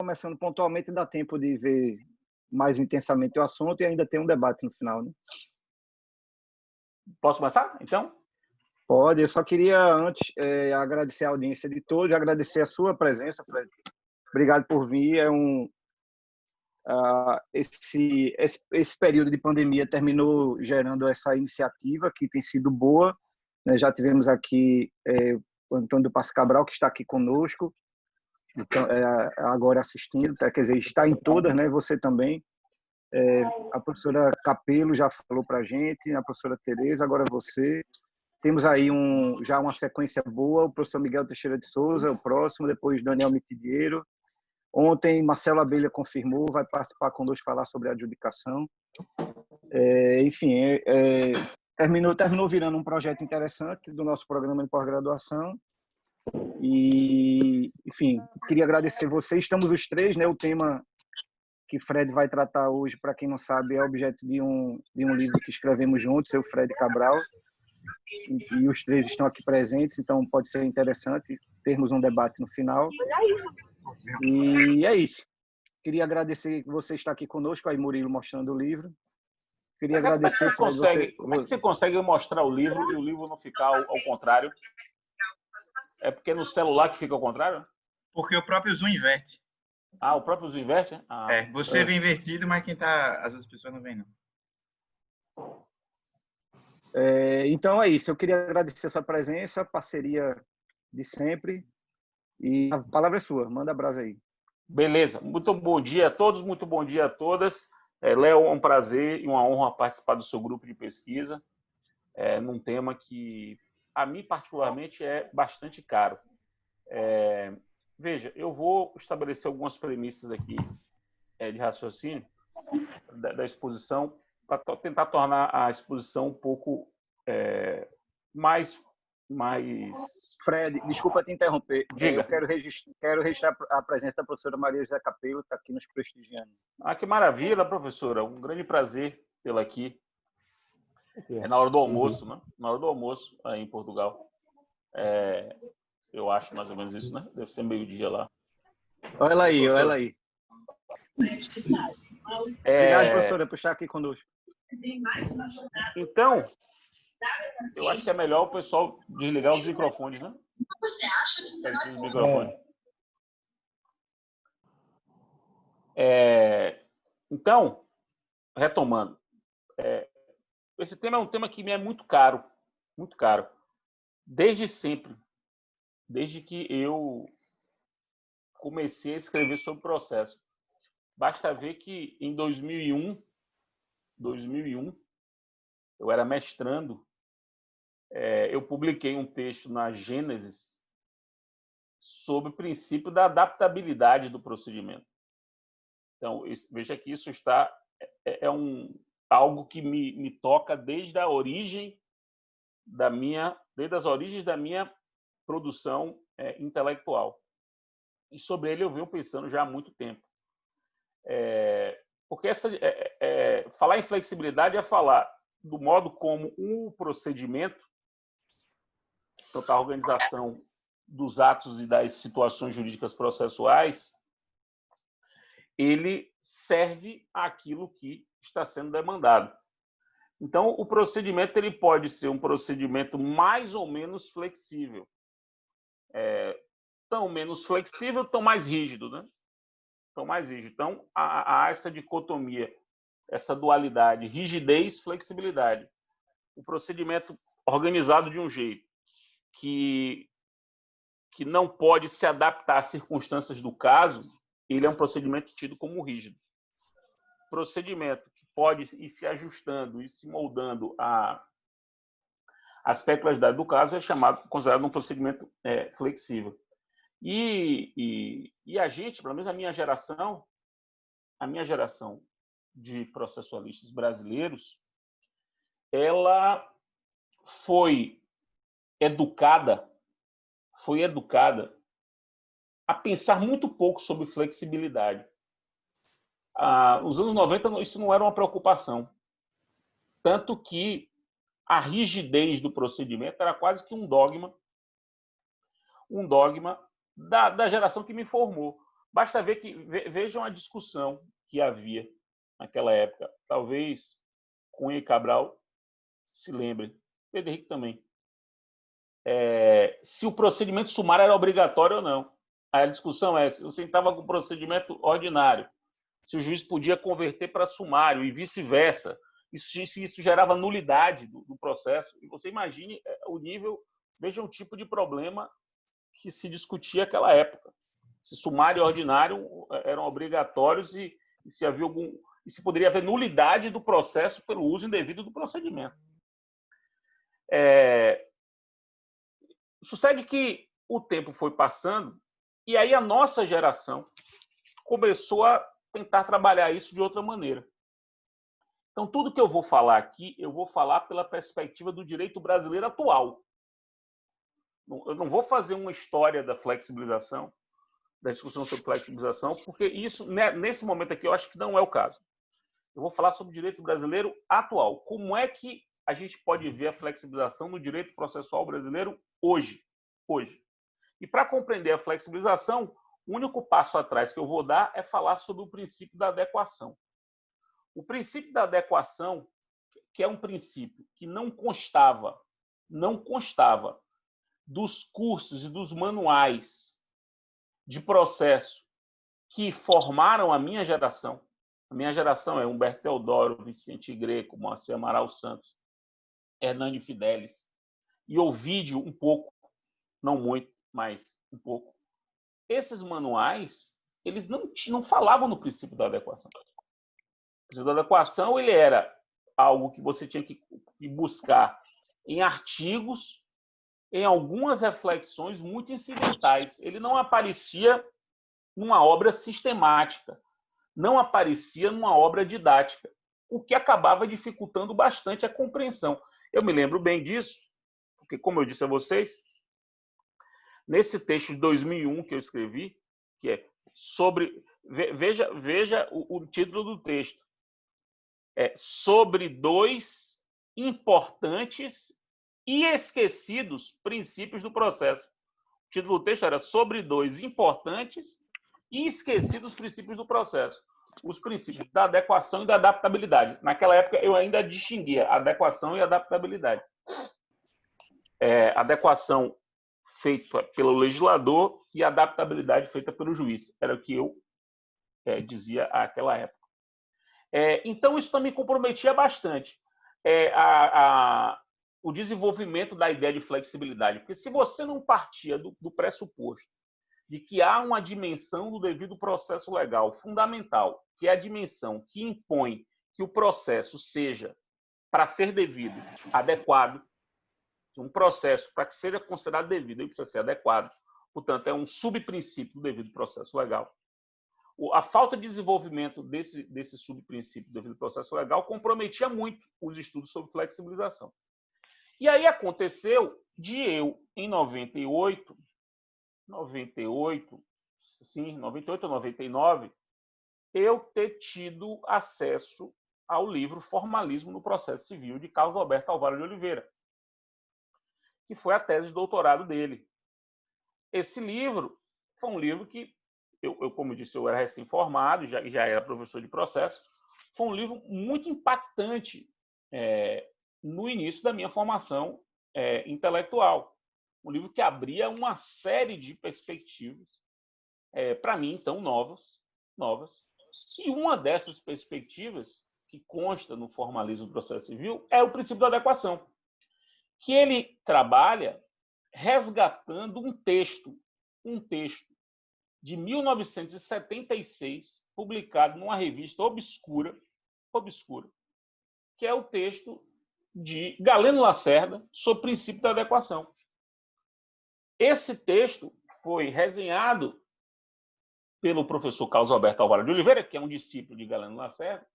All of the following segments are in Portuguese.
começando pontualmente, dá tempo de ver mais intensamente o assunto e ainda tem um debate no final, né? Posso começar, então? Pode. Eu só queria, antes, agradecer a audiência de todos, agradecer a sua presença, Fred. Obrigado por vir. Esse período de pandemia terminou gerando essa iniciativa que tem sido boa, né? Já tivemos aqui o Antônio do Passo Cabral, que está aqui conosco, então, agora assistindo, quer dizer, está em todas, né? Você também. A professora Capelo já falou para a gente, a professora Tereza, agora você. Temos aí já uma sequência boa, o professor Miguel Teixeira de Souza, o próximo, depois Daniel Mitidiero. Ontem, Marcelo Abelha confirmou, vai participar conosco, falar sobre a adjudicação. Enfim, terminou virando um projeto interessante do nosso programa de pós-graduação. E, enfim, queria agradecer vocês. Estamos os três, né? O tema que Fred vai tratar hoje, para quem não sabe, é objeto de um livro que escrevemos juntos, eu e Fred Cabral. E os três estão aqui presentes, então pode ser interessante termos um debate no final. E é isso. Queria agradecer que você está aqui conosco, aí Murilo mostrando o livro. Queria agradecer, como é que você consegue mostrar o livro e o livro não ficar ao contrário? É porque no celular que fica ao contrário? Porque o próprio Zoom inverte. Ah, o próprio Zoom inverte? Você vem invertido, mas as outras pessoas não vêm, não. Então é isso. Eu queria agradecer a sua presença, parceria de sempre. E a palavra é sua. Manda a brasa aí. Beleza. Muito bom dia a todos, muito bom dia a todas. Léo, é um prazer e uma honra participar do seu grupo de pesquisa, num tema que, a mim, particularmente, é bastante caro. Veja, eu vou estabelecer algumas premissas aqui de raciocínio da exposição, para tentar tornar a exposição um pouco mais... Fred, desculpa te interromper. Diga. Eu quero registrar a presença da professora Maria José Capelo, que está aqui nos prestigiando. Ah, que maravilha, professora. Um grande prazer tê-la aqui. Na hora do almoço, né? Na hora do almoço, aí em Portugal. Eu acho mais ou menos isso, né? Deve ser meio-dia lá. Olha ela aí, olha ela aí. Obrigado, professora, por estar aqui conosco. Então, eu acho que é melhor o pessoal desligar os microfones, né? Você acha que será os microfones. Então, retomando, esse tema é um tema que me é muito caro, desde sempre, desde que eu comecei a escrever sobre o processo. Basta ver que em 2001, eu era mestrando, eu publiquei um texto na Gênesis sobre o princípio da adaptabilidade do procedimento. Então, veja que isso algo que me toca desde as origens da minha produção intelectual. E sobre ele eu venho pensando já há muito tempo. Porque falar em flexibilidade é falar do modo como um procedimento, a organização dos atos e das situações jurídicas processuais, ele serve àquilo que está sendo demandado. Então, o procedimento ele pode ser um procedimento mais ou menos flexível. Tão menos flexível, tão mais rígido, né? Tão mais rígido. Então, há essa dicotomia, essa dualidade, rigidez, flexibilidade. O procedimento organizado de um jeito que não pode se adaptar às circunstâncias do caso, ele é um procedimento tido como rígido. Procedimento que pode ir se ajustando e se moldando às peculiaridades do caso é considerado um procedimento flexível. E a gente, pelo menos a minha geração de processualistas brasileiros, ela foi educada a pensar muito pouco sobre flexibilidade. Nos anos 90, isso não era uma preocupação. Tanto que a rigidez do procedimento era quase que um dogma da geração que me formou. Basta ver que vejam a discussão que havia naquela época. Talvez Cunha e Cabral se lembrem, Pedro Henrique também. Se o procedimento sumário era obrigatório ou não. A discussão é se você estava com o procedimento ordinário, se o juiz podia converter para sumário e vice-versa. Isso gerava nulidade do processo. E você imagine o nível, veja o tipo de problema que se discutia naquela época. Se sumário e ordinário eram obrigatórios e se havia e se poderia haver nulidade do processo pelo uso indevido do procedimento. Sucede que o tempo foi passando e aí a nossa geração começou a tentar trabalhar isso de outra maneira. Então, tudo que eu vou falar aqui, eu vou falar pela perspectiva do direito brasileiro atual. Eu não vou fazer uma história da flexibilização, da discussão sobre flexibilização, porque isso, nesse momento aqui, eu acho que não é o caso. Eu vou falar sobre o direito brasileiro atual. Como é que a gente pode ver a flexibilização no direito processual brasileiro hoje? E para compreender a flexibilização, o único passo atrás que eu vou dar é falar sobre o princípio da adequação. O princípio da adequação, que é um princípio que não constava dos cursos e dos manuais de processo que formaram a minha geração. A minha geração é Humberto Teodoro, Vicente Greco, Moacir Amaral Santos, Hernani Fidelis e Ovídio um pouco, não muito, mas um pouco. Esses manuais, eles não falavam no princípio da adequação. O princípio da adequação ele era algo que você tinha que buscar em artigos, em algumas reflexões muito incidentais. Ele não aparecia numa obra sistemática, não aparecia numa obra didática, o que acabava dificultando bastante a compreensão. Eu me lembro bem disso, porque, como eu disse a vocês, nesse texto de 2001 que eu escrevi, que é sobre... Veja o título do texto. É sobre 2 importantes e esquecidos princípios do processo. O título do texto era sobre 2 importantes e esquecidos princípios do processo. Os princípios da adequação e da adaptabilidade. Naquela época, eu ainda distinguia adequação e adaptabilidade. Adequação feita pelo legislador e adaptabilidade feita pelo juiz. Era o que eu dizia naquela época. Então, isso também comprometia bastante o desenvolvimento da ideia de flexibilidade. Porque se você não partia do pressuposto de que há uma dimensão do devido processo legal fundamental, que é a dimensão que impõe que o processo seja, para ser devido, adequado, um processo, para que seja considerado devido, ele precisa ser adequado. Portanto, é um subprincípio do devido processo legal. A falta de desenvolvimento desse subprincípio do devido processo legal comprometia muito os estudos sobre flexibilização. E aí aconteceu de eu, em 98 ou 99, eu ter tido acesso ao livro Formalismo no Processo Civil, de Carlos Alberto Carvalho de Oliveira, que foi a tese de doutorado dele. Esse livro foi um livro que, como eu disse, eu era recém-formado, já era professor de processo, foi um livro muito impactante no início da minha formação intelectual. Um livro que abria uma série de perspectivas, para mim, então, novas. E uma dessas perspectivas, que consta no Formalismo do Processo Civil, é o princípio da adequação, que ele trabalha resgatando um texto de 1976, publicado numa revista obscura, que é o texto de Galeno Lacerda sobre o princípio da adequação. Esse texto foi resenhado pelo professor Carlos Alberto Carvalho de Oliveira, que é um discípulo de Galeno Lacerda,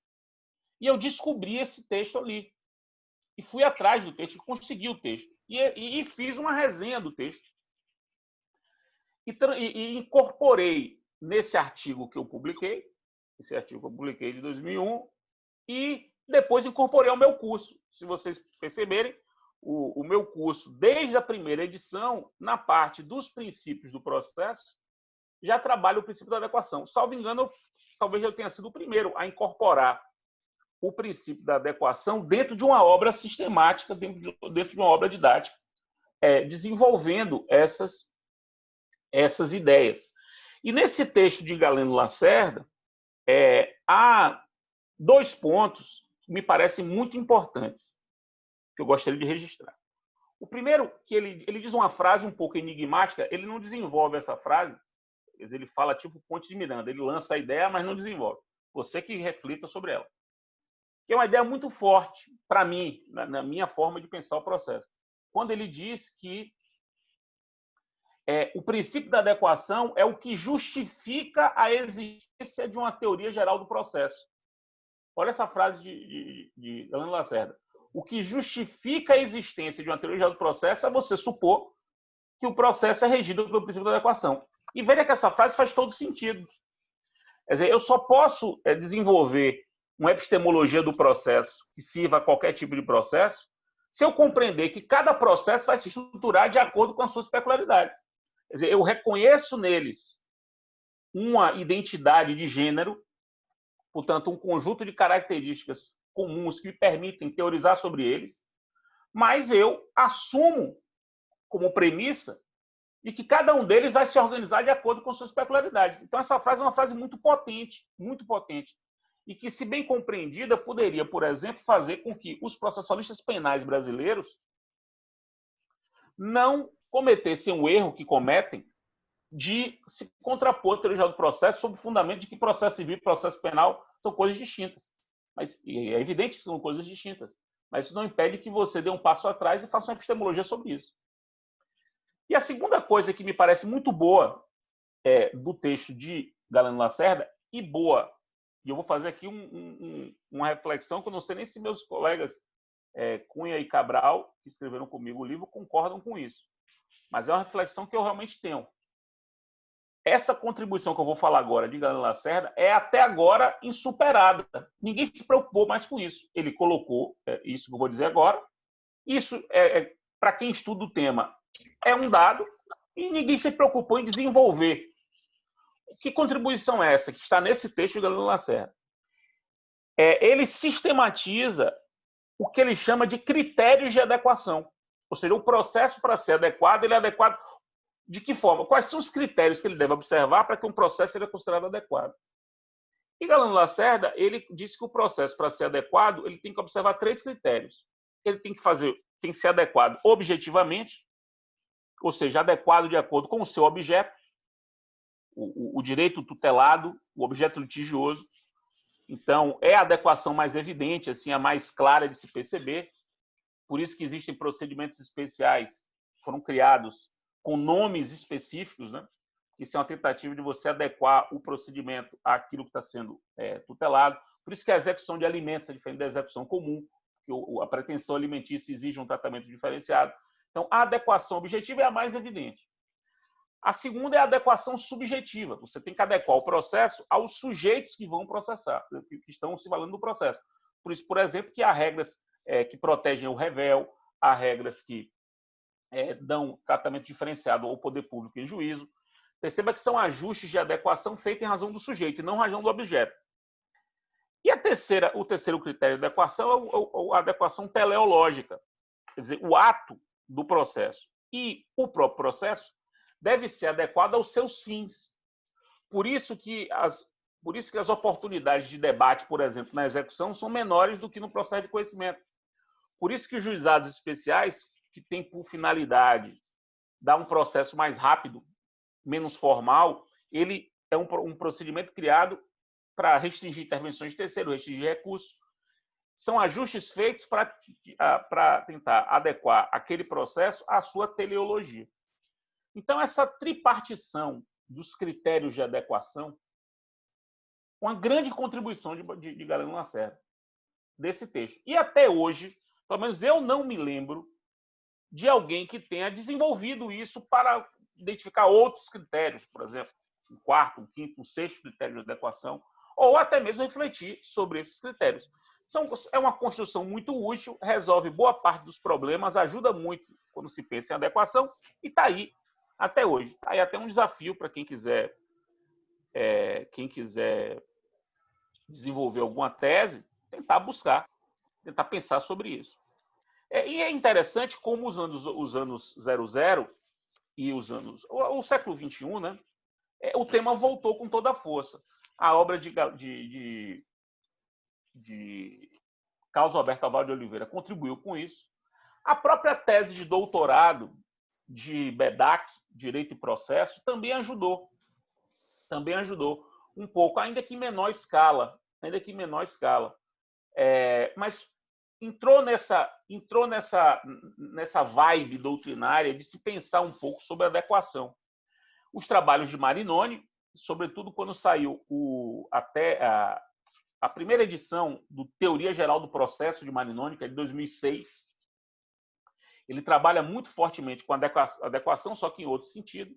e eu descobri esse texto ali. E fui atrás do texto, consegui o texto. E fiz uma resenha do texto. E incorporei nesse artigo que eu publiquei, de 2001, e depois incorporei ao meu curso. Se vocês perceberem, o meu curso, desde a primeira edição, na parte dos princípios do processo, já trabalha o princípio da adequação. Salvo engano, talvez eu tenha sido o primeiro a incorporar o princípio da adequação dentro de uma obra sistemática, dentro de uma obra didática, desenvolvendo essas ideias. E nesse texto de Galeno Lacerda, há 2 pontos que me parecem muito importantes, que eu gostaria de registrar. O primeiro, que ele diz uma frase um pouco enigmática, ele não desenvolve essa frase, ele fala tipo Ponte de Miranda, ele lança a ideia, mas não desenvolve. Você que reflita sobre ela. Que é uma ideia muito forte para mim, na minha forma de pensar o processo. Quando ele diz que o princípio da adequação é o que justifica a existência de uma teoria geral do processo. Olha essa frase de Galeno Lacerda. O que justifica a existência de uma teoria geral do processo é você supor que o processo é regido pelo princípio da adequação. E veja que essa frase faz todo sentido. Quer dizer, eu só posso desenvolver uma epistemologia do processo que sirva a qualquer tipo de processo se eu compreender que cada processo vai se estruturar de acordo com as suas peculiaridades. Quer dizer, eu reconheço neles uma identidade de gênero, portanto, um conjunto de características comuns que me permitem teorizar sobre eles, mas eu assumo como premissa de que cada um deles vai se organizar de acordo com suas peculiaridades. Então, essa frase é uma frase muito potente, e que, se bem compreendida, poderia, por exemplo, fazer com que os processualistas penais brasileiros não cometessem o erro que cometem de se contrapor à teoria do processo sob o fundamento de que processo civil e processo penal são coisas distintas. Mas é evidente que são coisas distintas. Mas isso não impede que você dê um passo atrás e faça uma epistemologia sobre isso. E a segunda coisa que me parece muito boa do texto de Galeno Lacerda, e eu vou fazer aqui uma reflexão que eu não sei nem se meus colegas Cunha e Cabral, que escreveram comigo o livro, concordam com isso. Mas é uma reflexão que eu realmente tenho. Essa contribuição que eu vou falar agora de Galeno Lacerda é até agora insuperada. Ninguém se preocupou mais com isso. Ele colocou isso que eu vou dizer agora. Isso, para quem estuda o tema, é um dado e ninguém se preocupou em desenvolver. Que contribuição é essa que está nesse texto de Galeno Lacerda? Ele sistematiza o que ele chama de critérios de adequação. Ou seja, o processo, para ser adequado, ele é adequado de que forma? Quais são os critérios que ele deve observar para que um processo seja considerado adequado? E Galeno Lacerda, ele disse que o processo, para ser adequado, ele tem que observar 3 critérios. Ele tem que ser adequado objetivamente, ou seja, adequado de acordo com o seu objeto, o direito tutelado, o objeto litigioso. Então, é a adequação mais evidente, assim, a mais clara de se perceber. Por isso que existem procedimentos especiais que foram criados com nomes específicos, né? Isso é uma tentativa de você adequar o procedimento àquilo que está sendo tutelado. Por isso que a execução de alimentos é diferente da execução comum, que a pretensão alimentícia exige um tratamento diferenciado. Então, a adequação objetiva é a mais evidente. A segunda é a adequação subjetiva. Você tem que adequar o processo aos sujeitos que vão processar, que estão se valendo do processo. Por isso, por exemplo, que há regras que protegem o rével, há regras que dão tratamento diferenciado ao poder público em juízo. Perceba que são ajustes de adequação feitos em razão do sujeito e não em razão do objeto. E o terceiro critério de adequação é a adequação teleológica. Quer dizer, o ato do processo e o próprio processo deve ser adequado aos seus fins. Por isso que as oportunidades de debate, por exemplo, na execução, são menores do que no processo de conhecimento. Por isso que os juizados especiais, que têm por finalidade dar um processo mais rápido, menos formal, ele é um procedimento criado para restringir intervenções de terceiro, restringir recursos. São ajustes feitos para tentar adequar aquele processo à sua teleologia. Então, essa tripartição dos critérios de adequação, uma grande contribuição de Galeno Lacerda, desse texto. E até hoje, pelo menos eu não me lembro de alguém que tenha desenvolvido isso para identificar outros critérios, por exemplo, um quarto, um quinto, um sexto critério de adequação, ou até mesmo refletir sobre esses critérios. É uma construção muito útil, resolve boa parte dos problemas, ajuda muito quando se pensa em adequação, e está aí até hoje. Está aí até um desafio para quem quiser quem quiser desenvolver alguma tese, tentar buscar, tentar pensar sobre isso. E é interessante como os anos 00 e o século XXI, né, o tema voltou com toda a força. A obra de Carlos Alberto Abal de Oliveira contribuiu com isso. A própria tese de doutorado de Bedak, Direito e Processo, também ajudou. Também ajudou um pouco, ainda que em menor escala. Mas entrou nessa vibe doutrinária de se pensar um pouco sobre adequação. Os trabalhos de Marinoni, sobretudo quando saiu até a primeira edição do Teoria Geral do Processo de Marinoni, que é de 2006, ele trabalha muito fortemente com adequação, só que em outro sentido.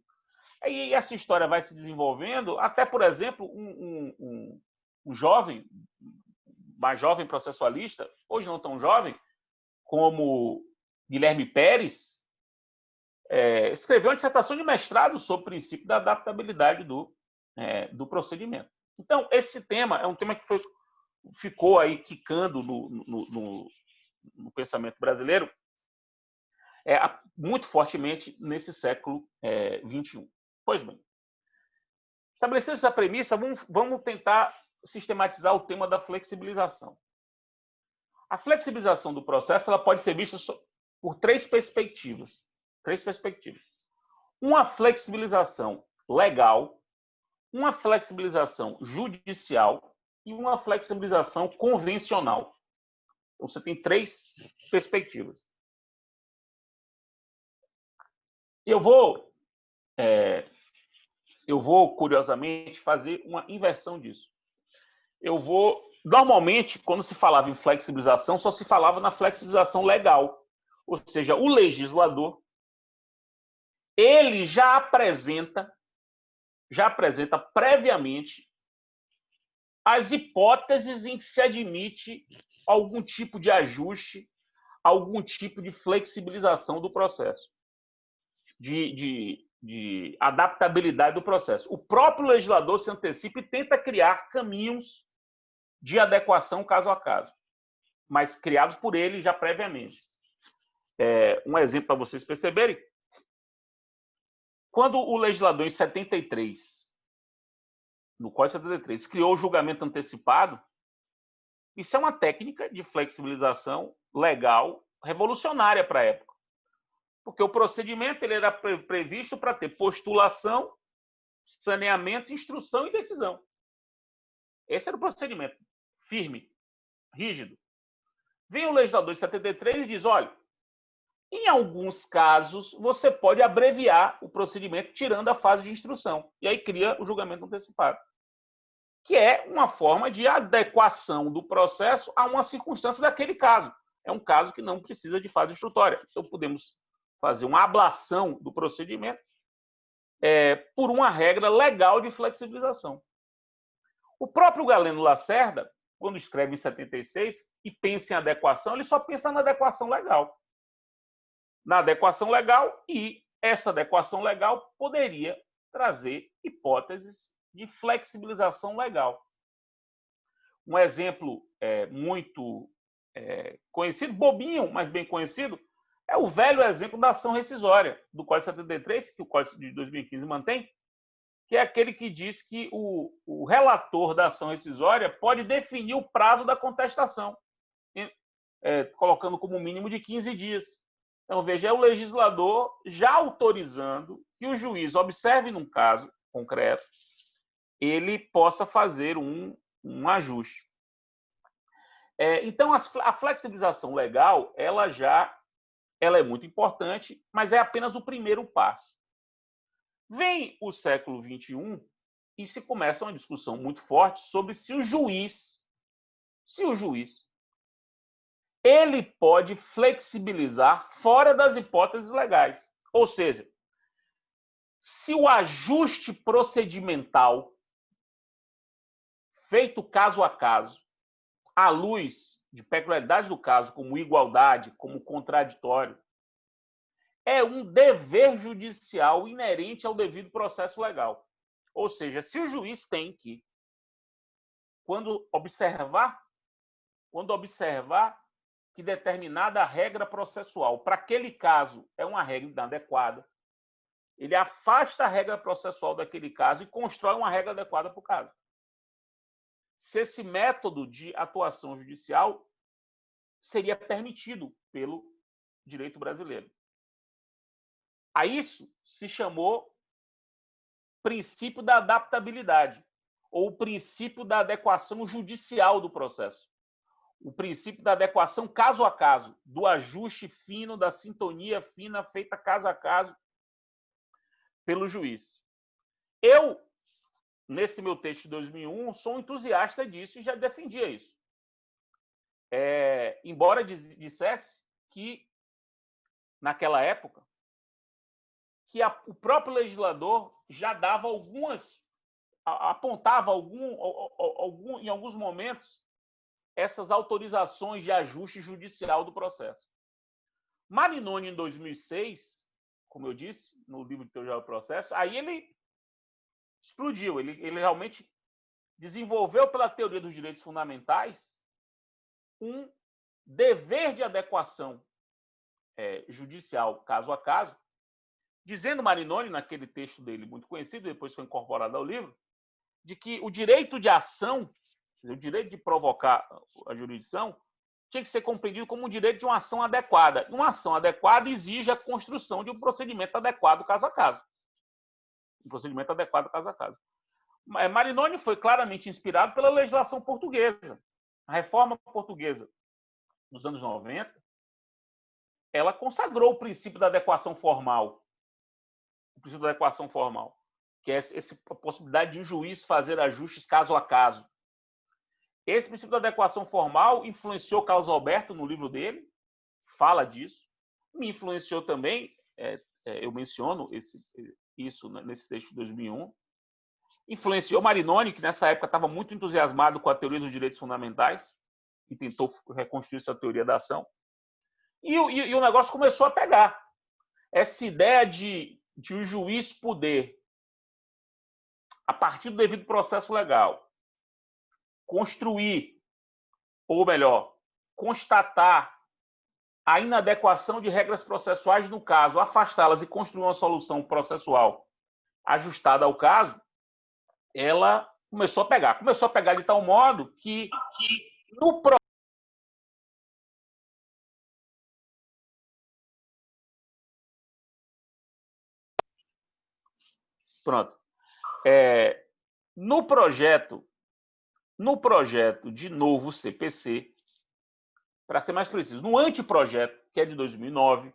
Aí essa história vai se desenvolvendo, até, por exemplo, um jovem, mais jovem processualista, hoje não tão jovem, como Guilherme Pérez, escreveu uma dissertação de mestrado sobre o princípio da adaptabilidade do procedimento. Então, esse tema é um tema que ficou aí quicando no pensamento brasileiro muito fortemente nesse século XXI. Pois bem, estabelecendo essa premissa, vamos tentar sistematizar o tema da flexibilização. A flexibilização do processo ela pode ser vista por três perspectivas. Uma flexibilização legal, uma flexibilização judicial e uma flexibilização convencional. Então, você tem três perspectivas. Eu vou, curiosamente, fazer uma inversão disso. Normalmente, quando se falava em flexibilização, só se falava na flexibilização legal. Ou seja, o legislador, ele já apresenta previamente as hipóteses em que se admite algum tipo de ajuste, algum tipo de flexibilização do processo, de adaptabilidade do processo. O próprio legislador se antecipa e tenta criar caminhos de adequação caso a caso, mas criados por ele já previamente. Um exemplo para vocês perceberem: quando o legislador, em 73, no Código 73, criou o julgamento antecipado, isso é uma técnica de flexibilização legal revolucionária para a época. Porque o procedimento ele era previsto para ter postulação, saneamento, instrução e decisão. Esse era o procedimento firme, rígido. Vem o legislador de 73 e diz, olha, em alguns casos você pode abreviar o procedimento tirando a fase de instrução. E aí cria o julgamento antecipado, que é uma forma de adequação do processo a uma circunstância daquele caso. É um caso que não precisa de fase instrutória. Então podemos fazer uma ablação do procedimento por uma regra legal de flexibilização. O próprio Galeno Lacerda, quando escreve em 76 e pensa em adequação, ele só pensa na adequação legal. Na adequação legal, e essa adequação legal poderia trazer hipóteses de flexibilização legal. Um exemplo muito conhecido, bobinho, mas bem conhecido, é o velho exemplo da ação rescisória do Código 73, que o Código de 2015 mantém, que é aquele que diz que o relator da ação rescisória pode definir o prazo da contestação, colocando como mínimo de 15 dias. Então, veja, é o legislador já autorizando que o juiz observe num caso concreto, ele possa fazer um ajuste. Então, a flexibilização legal, ela é muito importante, mas é apenas o primeiro passo. Vem o século XXI e se começa uma discussão muito forte sobre se o juiz ele pode flexibilizar fora das hipóteses legais. Ou seja, se o ajuste procedimental feito caso a caso, à luz de peculiaridades do caso, como igualdade, como contraditório, é um dever judicial inerente ao devido processo legal. Ou seja, se o juiz tem que, quando observar que determinada regra processual, para aquele caso, é uma regra inadequada, ele afasta a regra processual daquele caso e constrói uma regra adequada para o caso. Se esse método de atuação judicial seria permitido pelo direito brasileiro. A isso se chamou princípio da adaptabilidade, ou o princípio da adequação judicial do processo. O princípio da adequação caso a caso, do ajuste fino, da sintonia fina feita caso a caso pelo juiz. Eu, nesse meu texto de 2001, sou um entusiasta disso e já defendia isso. Embora dissesse que, naquela época, que o próprio legislador já dava apontava em alguns momentos essas autorizações de ajuste judicial do processo. Marinoni, em 2006, como eu disse, no livro de Teoria do Processo, aí ele explodiu, ele realmente desenvolveu pela teoria dos direitos fundamentais um dever de adequação judicial caso a caso, dizendo Marinoni, naquele texto dele muito conhecido, depois foi incorporado ao livro, de que o direito de ação, o direito de provocar a jurisdição, tinha que ser compreendido como um direito de uma ação adequada. Uma ação adequada exige a construção de um procedimento adequado caso a caso. Um procedimento adequado caso a caso. Marinoni foi claramente inspirado pela legislação portuguesa. A reforma portuguesa dos anos 90, ela consagrou o princípio da adequação formal. O princípio da adequação formal, que é a possibilidade de um juiz fazer ajustes caso a caso. Esse princípio da adequação formal influenciou Carlos Alberto no livro dele, fala disso. Me influenciou também, eu menciono isso nesse texto de 2001. Influenciou Marinoni, que nessa época estava muito entusiasmado com a teoria dos direitos fundamentais e tentou reconstruir essa teoria da ação. E o negócio começou a pegar. Essa ideia de o juiz poder, a partir do devido processo legal, construir, ou melhor, constatar a inadequação de regras processuais no caso, afastá-las e construir uma solução processual ajustada ao caso, ela começou a pegar. Começou a pegar de tal modo que no Pronto. No projeto de novo CPC, para ser mais preciso, no anteprojeto, que é de 2009,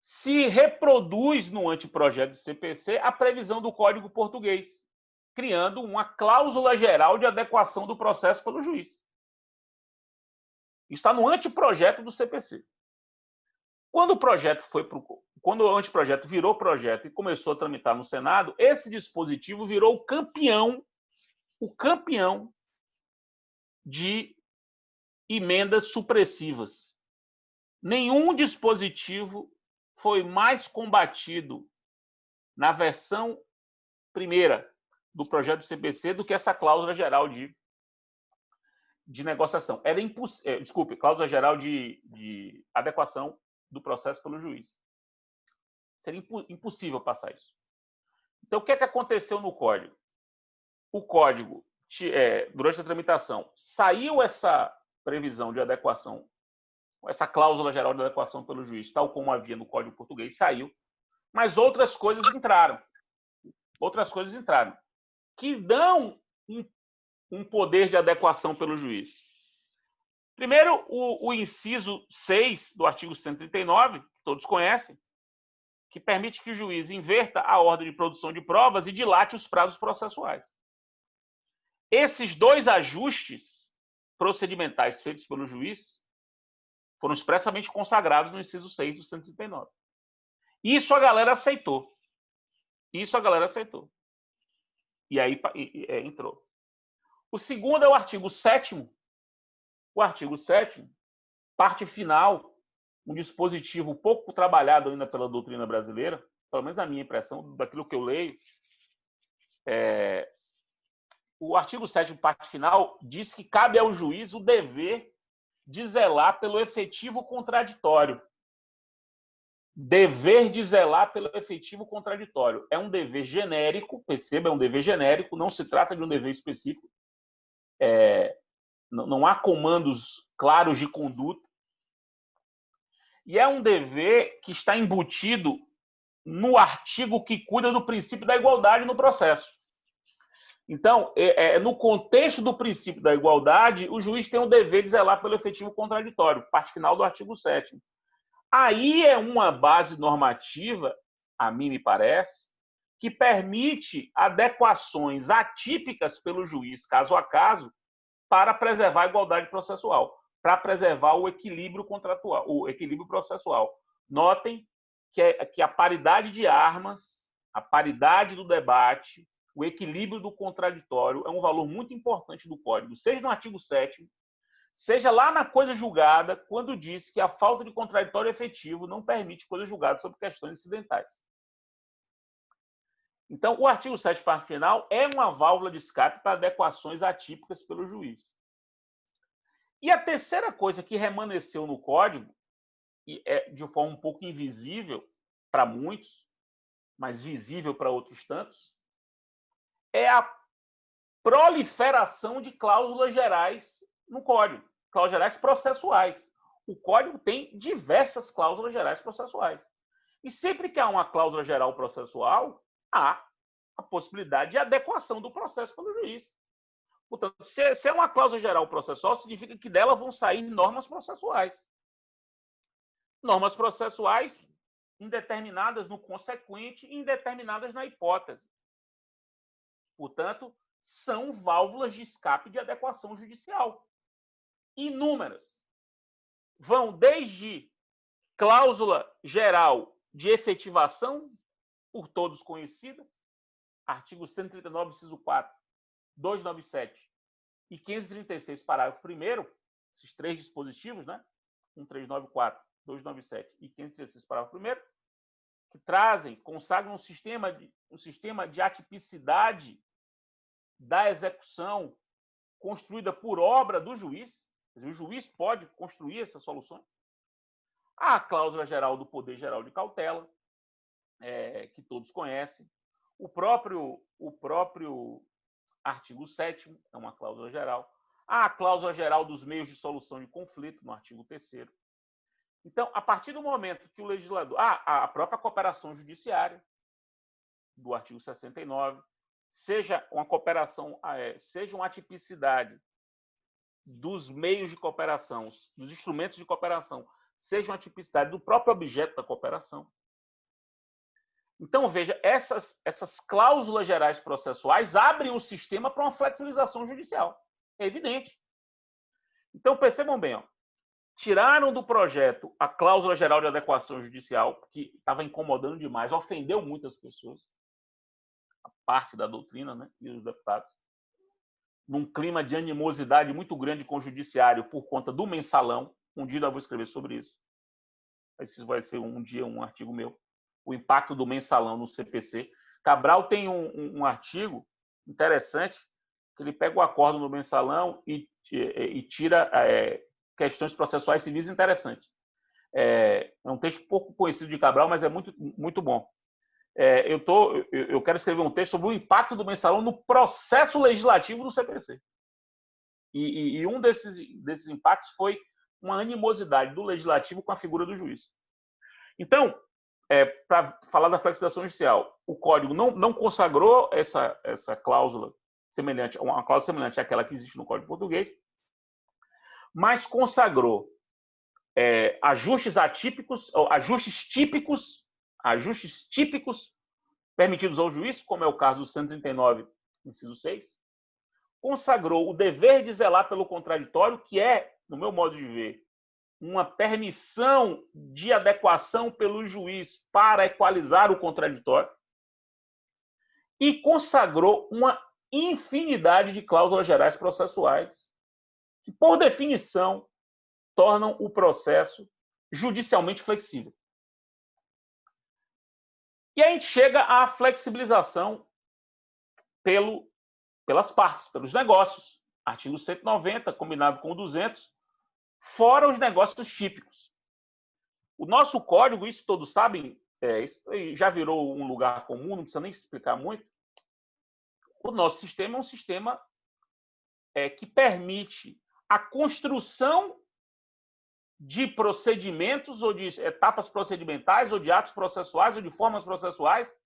se reproduz no anteprojeto de CPC a previsão do Código Português, criando uma cláusula geral de adequação do processo pelo juiz. Está no anteprojeto do CPC. Quando o anteprojeto virou projeto e começou a tramitar no Senado, esse dispositivo virou o campeão de emendas supressivas. Nenhum dispositivo foi mais combatido na versão primeira do projeto do CPC do que essa cláusula geral de negociação. Cláusula geral de adequação do processo pelo juiz. Seria impossível passar isso. Então, o que aconteceu no código? O código, durante a tramitação, saiu essa previsão de adequação, essa cláusula geral de adequação pelo juiz, tal como havia no Código Português, saiu, mas outras coisas entraram. Que dão um poder de adequação pelo juiz. Primeiro, o inciso 6 do artigo 139, que todos conhecem, que permite que o juiz inverta a ordem de produção de provas e dilate os prazos processuais. Esses dois ajustes procedimentais feitos pelo juiz foram expressamente consagrados no inciso 6 do 139. Isso a galera aceitou. E aí entrou. O segundo é o artigo 7º. O artigo 7º, parte final, um dispositivo pouco trabalhado ainda pela doutrina brasileira, pelo menos a minha impressão, daquilo que eu leio, o artigo 7º, parte final, diz que cabe ao juiz o dever de zelar pelo efetivo contraditório. Dever de zelar pelo efetivo contraditório. É um dever genérico, perceba, é um dever genérico, não se trata de um dever específico. Não há comandos claros de conduta. E é um dever que está embutido no artigo que cuida do princípio da igualdade no processo. Então, no contexto do princípio da igualdade, o juiz tem o dever de zelar pelo efetivo contraditório, parte final do artigo 7º. Aí é uma base normativa, a mim me parece, que permite adequações atípicas pelo juiz, caso a caso, para preservar a igualdade processual, para preservar o equilíbrio contratual, o equilíbrio processual. Notem que a paridade de armas, a paridade do debate, o equilíbrio do contraditório é um valor muito importante do Código, seja no artigo 7º, seja lá na coisa julgada, quando diz que a falta de contraditório efetivo não permite coisa julgada sobre questões incidentais. Então, o artigo 7º, parte final, é uma válvula de escape para adequações atípicas pelo juiz. E a terceira coisa que remanesceu no Código, e é de forma um pouco invisível para muitos, mas visível para outros tantos, é a proliferação de cláusulas gerais no Código, cláusulas gerais processuais. O Código tem diversas cláusulas gerais processuais. E sempre que há uma cláusula geral processual, há a possibilidade de adequação do processo pelo juiz. Portanto, se é uma cláusula geral processual, significa que dela vão sair normas processuais. Normas processuais indeterminadas no consequente e indeterminadas na hipótese. Portanto, são válvulas de escape de adequação judicial. Inúmeras. Vão desde cláusula geral de efetivação, por todos conhecida, artigo 139, inciso 4, 297 e 536, parágrafo 1º, esses três dispositivos, né? 1394, 297 e 536, parágrafo 1º, que trazem, consagram um sistema de atipicidade da execução construída por obra do juiz. Quer dizer, o juiz pode construir essas soluções. Há a cláusula geral do poder geral de cautela, que todos conhecem. O próprio artigo 7º é uma cláusula geral. Há a cláusula geral dos meios de solução de conflito, no artigo 3º. Então, a partir do momento que o legislador... a própria cooperação judiciária, do artigo 69, seja uma cooperação, seja uma atipicidade dos meios de cooperação, dos instrumentos de cooperação, seja uma tipicidade do próprio objeto da cooperação. Então, veja, essas cláusulas gerais processuais abrem o sistema para uma flexibilização judicial. É evidente. Então, percebam bem, tiraram do projeto a cláusula geral de adequação judicial, que estava incomodando demais, ofendeu muitas pessoas, a parte da doutrina, né, e os deputados, num clima de animosidade muito grande com o judiciário por conta do mensalão. Um dia eu vou escrever sobre isso. Esse vai ser um dia um artigo meu. O impacto do mensalão no CPC. Cabral tem um artigo interessante, que ele pega o acordo no mensalão e tira questões processuais civis interessantes. É um texto pouco conhecido de Cabral, mas é muito, muito bom. Eu quero escrever um texto sobre o impacto do mensalão no processo legislativo do CPC. E um desses impactos foi uma animosidade do legislativo com a figura do juiz. Então, para falar da flexibilização judicial, o Código não consagrou essa cláusula semelhante, uma cláusula semelhante àquela que existe no Código Português, mas consagrou ajustes atípicos, ajustes típicos permitidos ao juiz, como é o caso do 139, inciso 6, consagrou o dever de zelar pelo contraditório, que é, no meu modo de ver, uma permissão de adequação pelo juiz para equalizar o contraditório, e consagrou uma infinidade de cláusulas gerais processuais que, por definição, tornam o processo judicialmente flexível. E aí a gente chega à flexibilização pelas partes, pelos negócios. Artigo 190, combinado com o 200, fora os negócios típicos. O nosso código, isso todos sabem, isso já virou um lugar comum, não precisa nem explicar muito. O nosso sistema é um sistema que permite a construção de procedimentos ou de etapas procedimentais ou de atos processuais ou de formas processuais,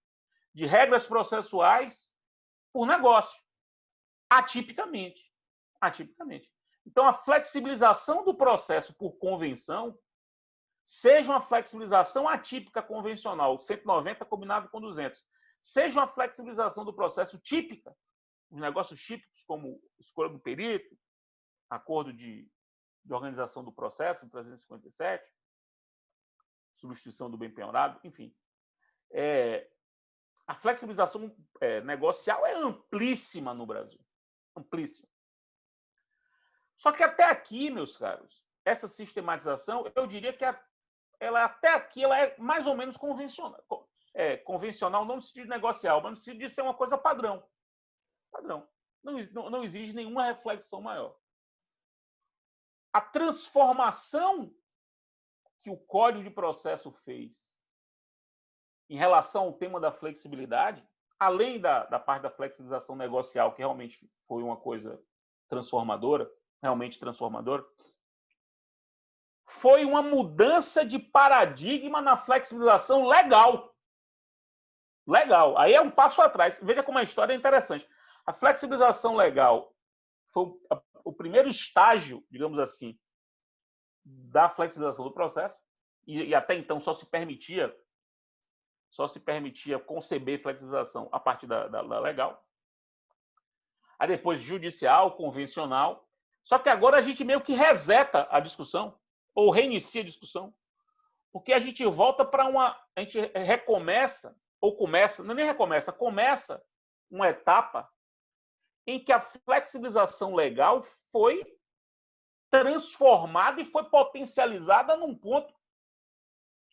de regras processuais por negócio, atipicamente. Então, a flexibilização do processo por convenção, seja uma flexibilização atípica convencional, 190 combinado com 200, seja uma flexibilização do processo típica, os negócios típicos como escolha do perito, acordo de organização do processo, 357, substituição do bem penhorado, enfim. A flexibilização negocial é amplíssima no Brasil. Amplíssima. Só que até aqui, meus caros, essa sistematização, eu diria que até aqui ela é mais ou menos convencional. Convencional não no sentido negocial, mas no sentido de ser uma coisa padrão. Padrão. Não exige nenhuma reflexão maior. A transformação que o Código de Processo fez em relação ao tema da flexibilidade, além da parte da flexibilização negocial, que realmente foi uma coisa transformadora, realmente transformadora, foi uma mudança de paradigma na flexibilização legal. Legal. Aí é um passo atrás. Veja como a história é interessante. A flexibilização legal foi o primeiro estágio, digamos assim, da flexibilização do processo, e até então só se permitia conceber flexibilização a partir da legal. Aí depois judicial, convencional. Só que agora a gente meio que reseta a discussão, ou reinicia a discussão, porque a gente volta para a gente recomeça, ou começa, não é nem recomeça, começa uma etapa em que a flexibilização legal foi transformada e foi potencializada num ponto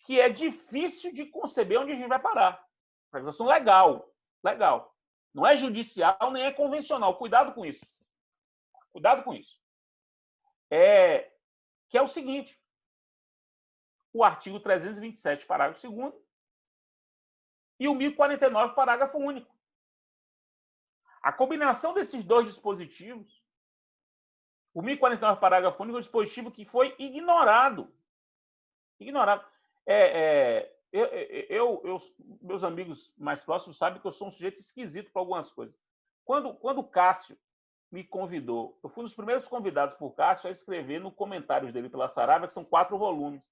que é difícil de conceber onde a gente vai parar. Flexibilização legal. Legal. Não é judicial, nem é convencional. Cuidado com isso. Cuidado com isso. Que é o seguinte. O artigo 327, parágrafo 2º, e o 1049, parágrafo único. A combinação desses dois dispositivos, o 1049, parágrafo único, é um dispositivo que foi ignorado. Ignorado. Meus amigos mais próximos sabem que eu sou um sujeito esquisito para algumas coisas. Quando o Cássio me convidou, eu fui um dos primeiros convidados por Cássio a escrever no comentários dele pela Saraiva, que são 4 volumes.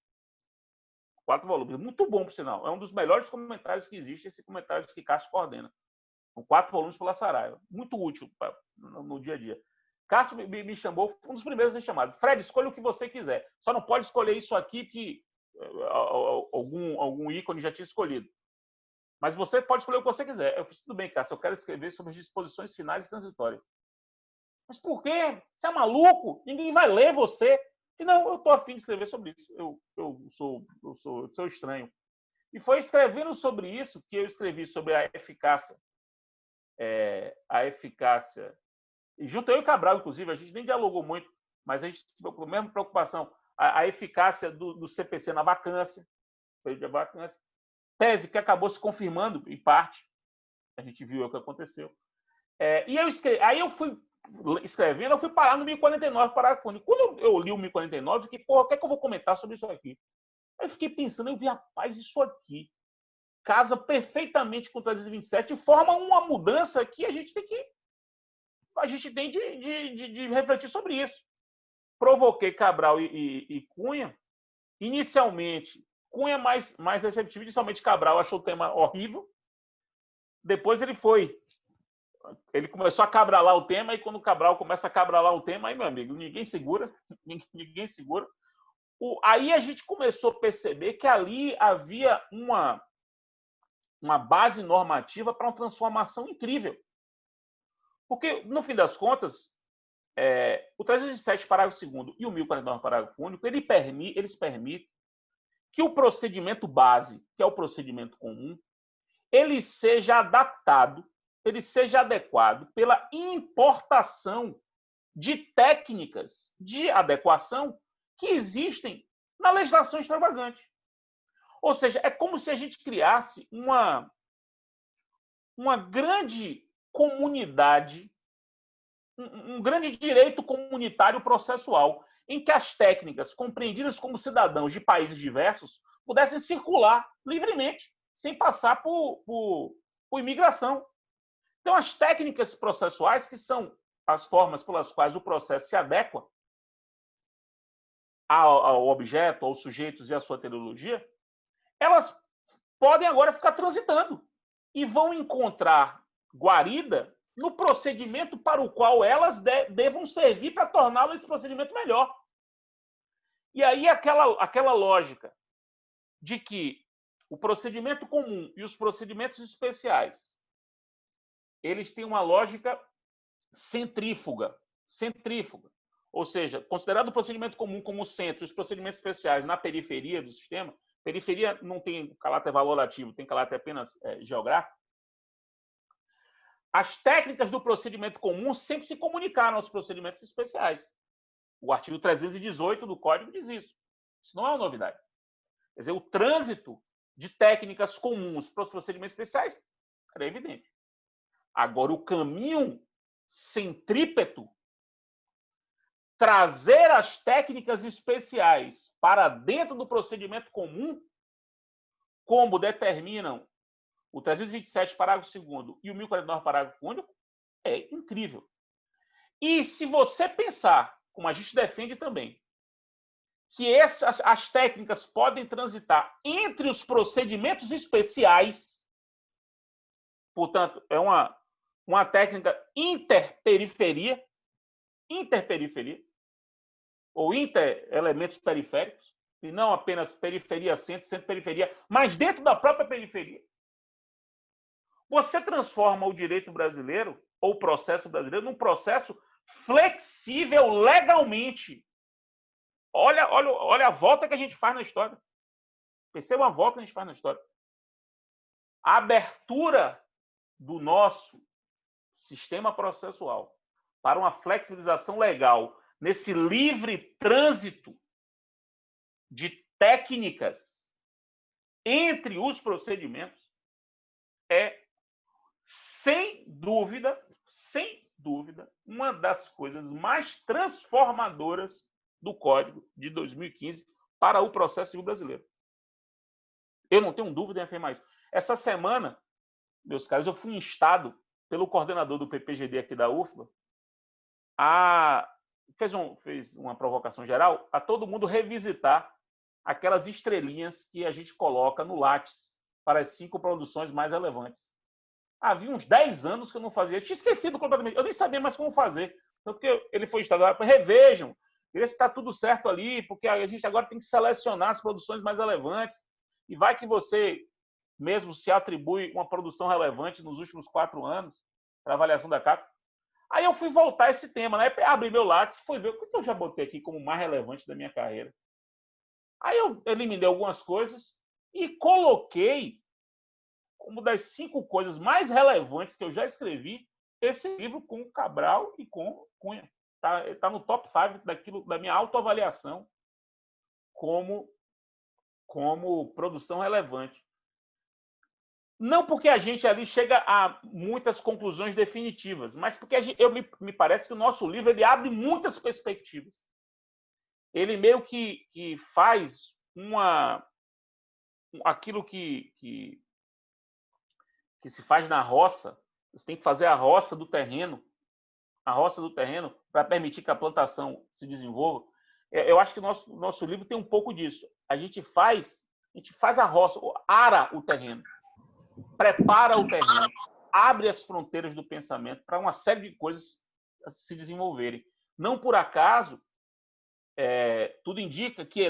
4 volumes. Muito bom, por sinal. É um dos melhores comentários que existe, esse comentário que Cássio coordena. São 4 volumes pela Saraiva. Muito útil no dia a dia. Cássio me chamou, foi um dos primeiros a ser chamado. Fred, escolha o que você quiser. Só não pode escolher isso aqui que algum ícone já tinha escolhido. Mas você pode escolher o que você quiser. Eu fiz, tudo bem, Cássio, eu quero escrever sobre as disposições finais e transitórias. Mas por quê? Você é maluco? Ninguém vai ler você. E não, eu estou afim de escrever sobre isso. Eu sou estranho. E foi escrevendo sobre isso que eu escrevi sobre a eficácia. E junto eu e Cabral, inclusive, a gente nem dialogou muito, mas a gente teve a mesma preocupação. A eficácia do CPC na vacância, tese que acabou se confirmando em parte. A gente viu o que aconteceu. Aí eu fui escrevendo, eu fui parar no 1049, parágrafo único. Quando eu li o 1049, eu fiquei, porra, o que é que eu vou comentar sobre isso aqui? Aí eu fiquei pensando, eu vi, rapaz, isso aqui casa perfeitamente com o 327 e forma uma mudança que a gente tem de refletir sobre isso. Provoquei Cabral e Cunha. Inicialmente, Cunha mais receptivo. Inicialmente, Cabral achou o tema horrível. Depois ele começou a cabralar o tema, e quando o Cabral começa a cabralar o tema, aí, meu amigo, ninguém segura. Ninguém segura. Aí a gente começou a perceber que ali havia uma base normativa para uma transformação incrível. Porque, no fim das contas, o 307, parágrafo 2º, e o 1049, parágrafo único, eles permitem que o procedimento base, que é o procedimento comum, ele seja adaptado, ele seja adequado pela importação de técnicas de adequação que existem na legislação extravagante. Ou seja, é como se a gente criasse uma grande comunidade, um grande direito comunitário processual, em que as técnicas compreendidas como cidadãos de países diversos pudessem circular livremente, sem passar por imigração. Então, as técnicas processuais, que são as formas pelas quais o processo se adequa ao objeto, aos sujeitos e à sua teleologia, elas podem agora ficar transitando e vão encontrar guarida no procedimento para o qual elas devam servir para torná-lo esse procedimento melhor. E aí aquela lógica de que o procedimento comum e os procedimentos especiais, eles têm uma lógica centrífuga. Ou seja, considerado o procedimento comum como centro e os procedimentos especiais na periferia do sistema, periferia não tem caráter valorativo, tem caráter apenas geográfico, as técnicas do procedimento comum sempre se comunicaram aos procedimentos especiais. O artigo 318 do Código diz isso. Isso não é uma novidade. Quer dizer, o trânsito de técnicas comuns para os procedimentos especiais era evidente. Agora, o caminho centrípeto, trazer as técnicas especiais para dentro do procedimento comum, como determinam o 327, parágrafo 2º, e o 1049, parágrafo único, é incrível. E se você pensar, como a gente defende também, que as técnicas podem transitar entre os procedimentos especiais, portanto, é uma técnica interperiferia, ou interelementos periféricos, e não apenas periferia-centro, centro-periferia, mas dentro da própria periferia. Você transforma o direito brasileiro, ou o processo brasileiro, num processo flexível legalmente. Olha a volta que a gente faz na história. Perceba a volta que a gente faz na história. A abertura do nosso sistema processual para uma flexibilização legal nesse livre trânsito de técnicas entre os procedimentos é, sem dúvida, uma das coisas mais transformadoras do Código de 2015 para o processo civil brasileiro. Eu não tenho dúvida em afirmar isso. Essa semana, meus caros, eu fui instado pelo coordenador do PPGD aqui da UFBA fez uma provocação geral a todo mundo revisitar aquelas estrelinhas que a gente coloca no Lattes para as 5 produções mais relevantes. Havia uns 10 anos que eu não fazia. Eu tinha esquecido completamente. Eu nem sabia mais como fazer. Então, porque ele foi instado, revejam, ver se está tudo certo ali, porque a gente agora tem que selecionar as produções mais relevantes. E vai que você mesmo se atribui uma produção relevante nos últimos 4 anos para avaliação da CAP. Aí eu fui voltar a esse tema, né? Abri meu Lattes e fui ver o que eu já botei aqui como mais relevante da minha carreira. Aí eu eliminei algumas coisas e coloquei como das 5 coisas mais relevantes que eu já escrevi esse livro com Cabral e com Cunha. Tá no top 5 da minha autoavaliação como produção relevante. Não porque a gente ali chega a muitas conclusões definitivas, mas porque me parece que o nosso livro ele abre muitas perspectivas. Ele meio que faz aquilo que se faz na roça. Você tem que fazer a roça do terreno para permitir que a plantação se desenvolva. Eu acho que o nosso livro tem um pouco disso. A gente faz a roça, ara o terreno, prepara o terreno, abre as fronteiras do pensamento para uma série de coisas se desenvolverem. Não por acaso, tudo indica que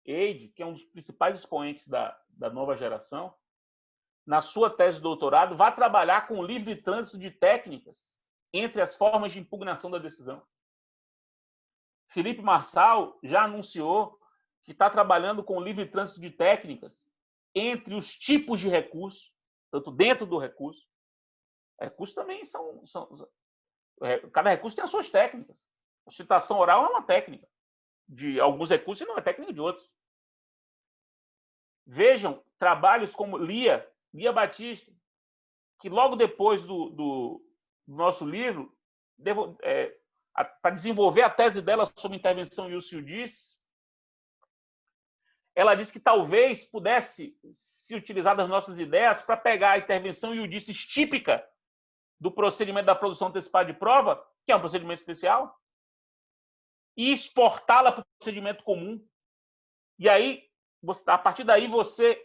Eide, que é um dos principais expoentes da nova geração, na sua tese de doutorado, vai trabalhar com o livre trânsito de técnicas entre as formas de impugnação da decisão. Felipe Marçal já anunciou que está trabalhando com o livre trânsito de técnicas entre os tipos de recurso. tanto dentro do recurso. Recursos também cada recurso tem as suas técnicas. A citação oral é uma técnica de alguns recursos e não é técnica de outros. Vejam trabalhos como Lia Batista, que logo depois do nosso livro, para desenvolver a tese dela sobre intervenção ius iudice, ela disse que talvez pudesse se utilizar das nossas ideias para pegar a intervenção iudice típica do procedimento da produção antecipada de prova, que é um procedimento especial, e exportá-la para o procedimento comum. E aí, a partir daí, você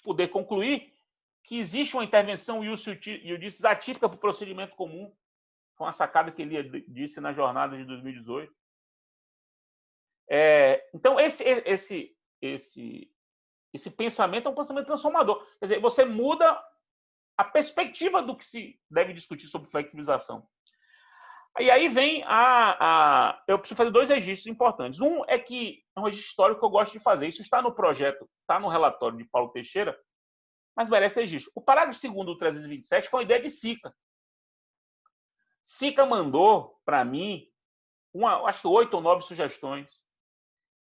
poder concluir que existe uma intervenção ius iudice atípica para o procedimento comum. Foi uma sacada que ele disse na jornada de 2018. Então, esse pensamento é um pensamento transformador. Quer dizer, você muda a perspectiva do que se deve discutir sobre flexibilização. E aí vem eu preciso fazer 2 registros importantes. Um é que é um registro histórico que eu gosto de fazer. Isso está no projeto, está no relatório de Paulo Teixeira, mas merece registro. O parágrafo 2º do 327 foi uma ideia de Sica. Sica mandou para mim, acho que 8 ou 9 sugestões.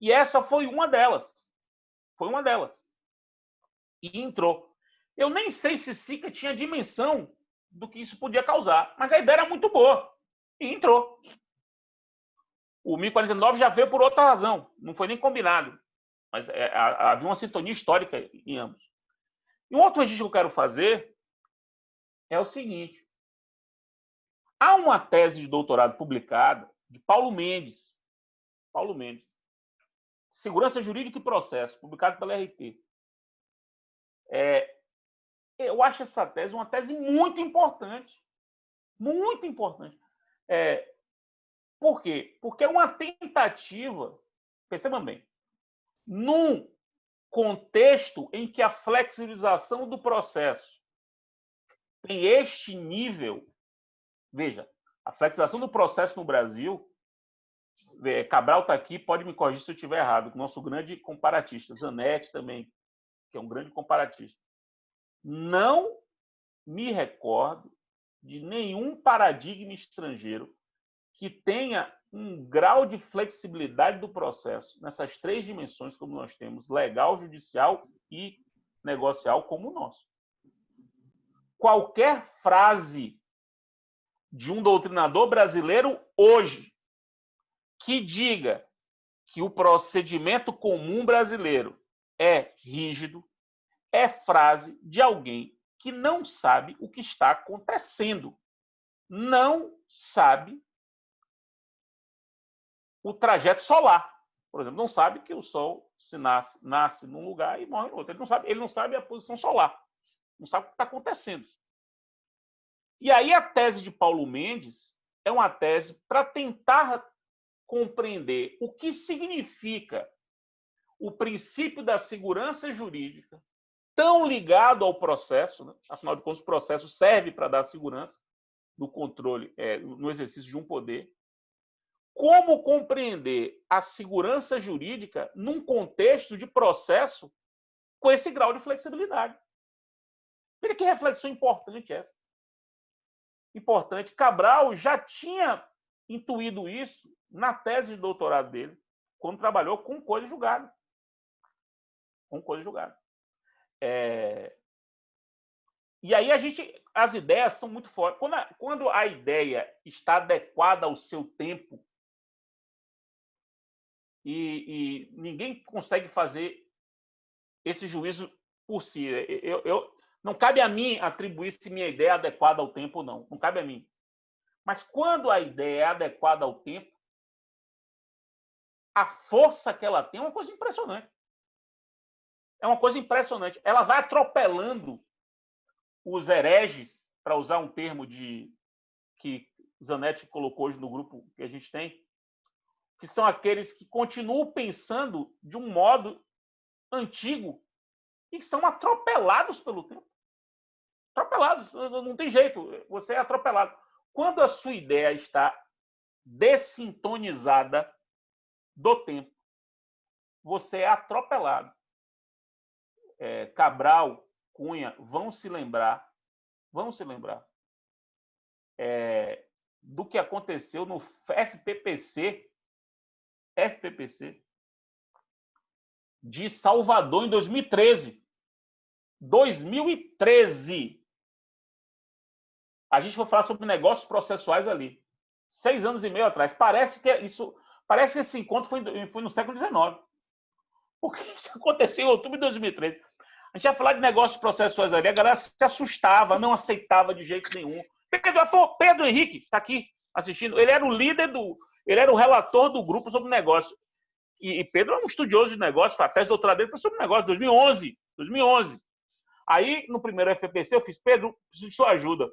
E essa foi uma delas. E entrou. Eu nem sei se Sica tinha dimensão do que isso podia causar, mas a ideia era muito boa. E entrou. O 1049 já veio por outra razão. Não foi nem combinado. Mas havia uma sintonia histórica em ambos. E um outro registro que eu quero fazer é o seguinte. Há uma tese de doutorado publicada de Paulo Mendes. Segurança Jurídica e Processo, publicado pela RT. Eu acho essa tese uma tese muito importante. Muito importante. Por quê? Porque é uma tentativa, percebam bem, num contexto em que a flexibilização do processo tem este nível. Veja, a flexibilização do processo no Brasil, Cabral está aqui, pode me corrigir se eu estiver errado, nosso grande comparatista, Zanetti também, que é um grande comparatista. Não me recordo de nenhum paradigma estrangeiro que tenha um grau de flexibilidade do processo nessas 3 dimensões como nós temos, legal, judicial e negocial, como o nosso. Qualquer frase de um doutrinador brasileiro hoje que diga que o procedimento comum brasileiro é rígido é frase de alguém que não sabe o que está acontecendo. Não sabe o trajeto solar. Por exemplo, não sabe que o Sol se nasce num lugar e morre em outro. Ele não sabe a posição solar. Não sabe o que está acontecendo. E aí a tese de Paulo Mendes é uma tese para tentar compreender o que significa o princípio da segurança jurídica tão ligado ao processo, né? Afinal de contas, o processo serve para dar segurança do controle, no exercício de um poder. Como compreender a segurança jurídica num contexto de processo com esse grau de flexibilidade? Veja que reflexão importante essa. Importante. Cabral já tinha intuído isso na tese de doutorado dele, quando trabalhou com coisa julgada. E aí as ideias são muito fortes. Quando a ideia está adequada ao seu tempo, e ninguém consegue fazer esse juízo por si. Não cabe a mim atribuir se minha ideia é adequada ao tempo ou não. Não cabe a mim. Mas quando a ideia é adequada ao tempo, a força que ela tem é uma coisa impressionante. Ela vai atropelando os hereges, para usar um termo que Zanetti colocou hoje no grupo que a gente tem, que são aqueles que continuam pensando de um modo antigo e são atropelados pelo tempo. Atropelados, não tem jeito, você é atropelado. Quando a sua ideia está dessintonizada do tempo, você é atropelado. Cabral Cunha vão se lembrar do que aconteceu no FPPC de Salvador em 2013. 2013. A gente foi falar sobre negócios processuais ali. 6 anos e meio atrás. Parece que esse encontro foi no século XIX. Porque isso aconteceu em outubro de 2013. A gente ia falar de negócios processuais ali, a galera se assustava, não aceitava de jeito nenhum. Pedro Henrique está aqui assistindo. Ele era o relator do grupo sobre negócio. E Pedro é um estudioso de negócio, a tese de doutorado dele foi sobre negócio, 2011. Aí, no primeiro FPC, eu fiz, Pedro, preciso de sua ajuda.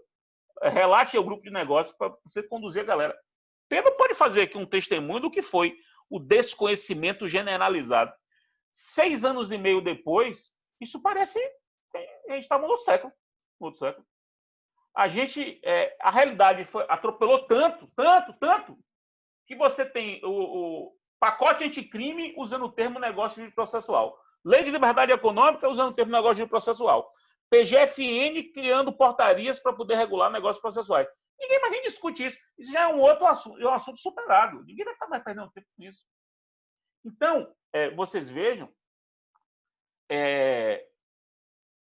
Relate ao grupo de negócio para você conduzir a galera. Pedro pode fazer aqui um testemunho do que foi o desconhecimento generalizado. 6 anos e meio depois, isso parece que a gente estava no outro século. A realidade atropelou tanto, que você tem o pacote anticrime usando o termo negócio processual. Lei de liberdade econômica usando o termo negócio processual. PGFN criando portarias para poder regular negócios processuais. Ninguém mais nem discute isso. Isso já é um outro assunto, é um assunto superado. Ninguém vai estar mais perdendo tempo com isso. Então, vocês vejam,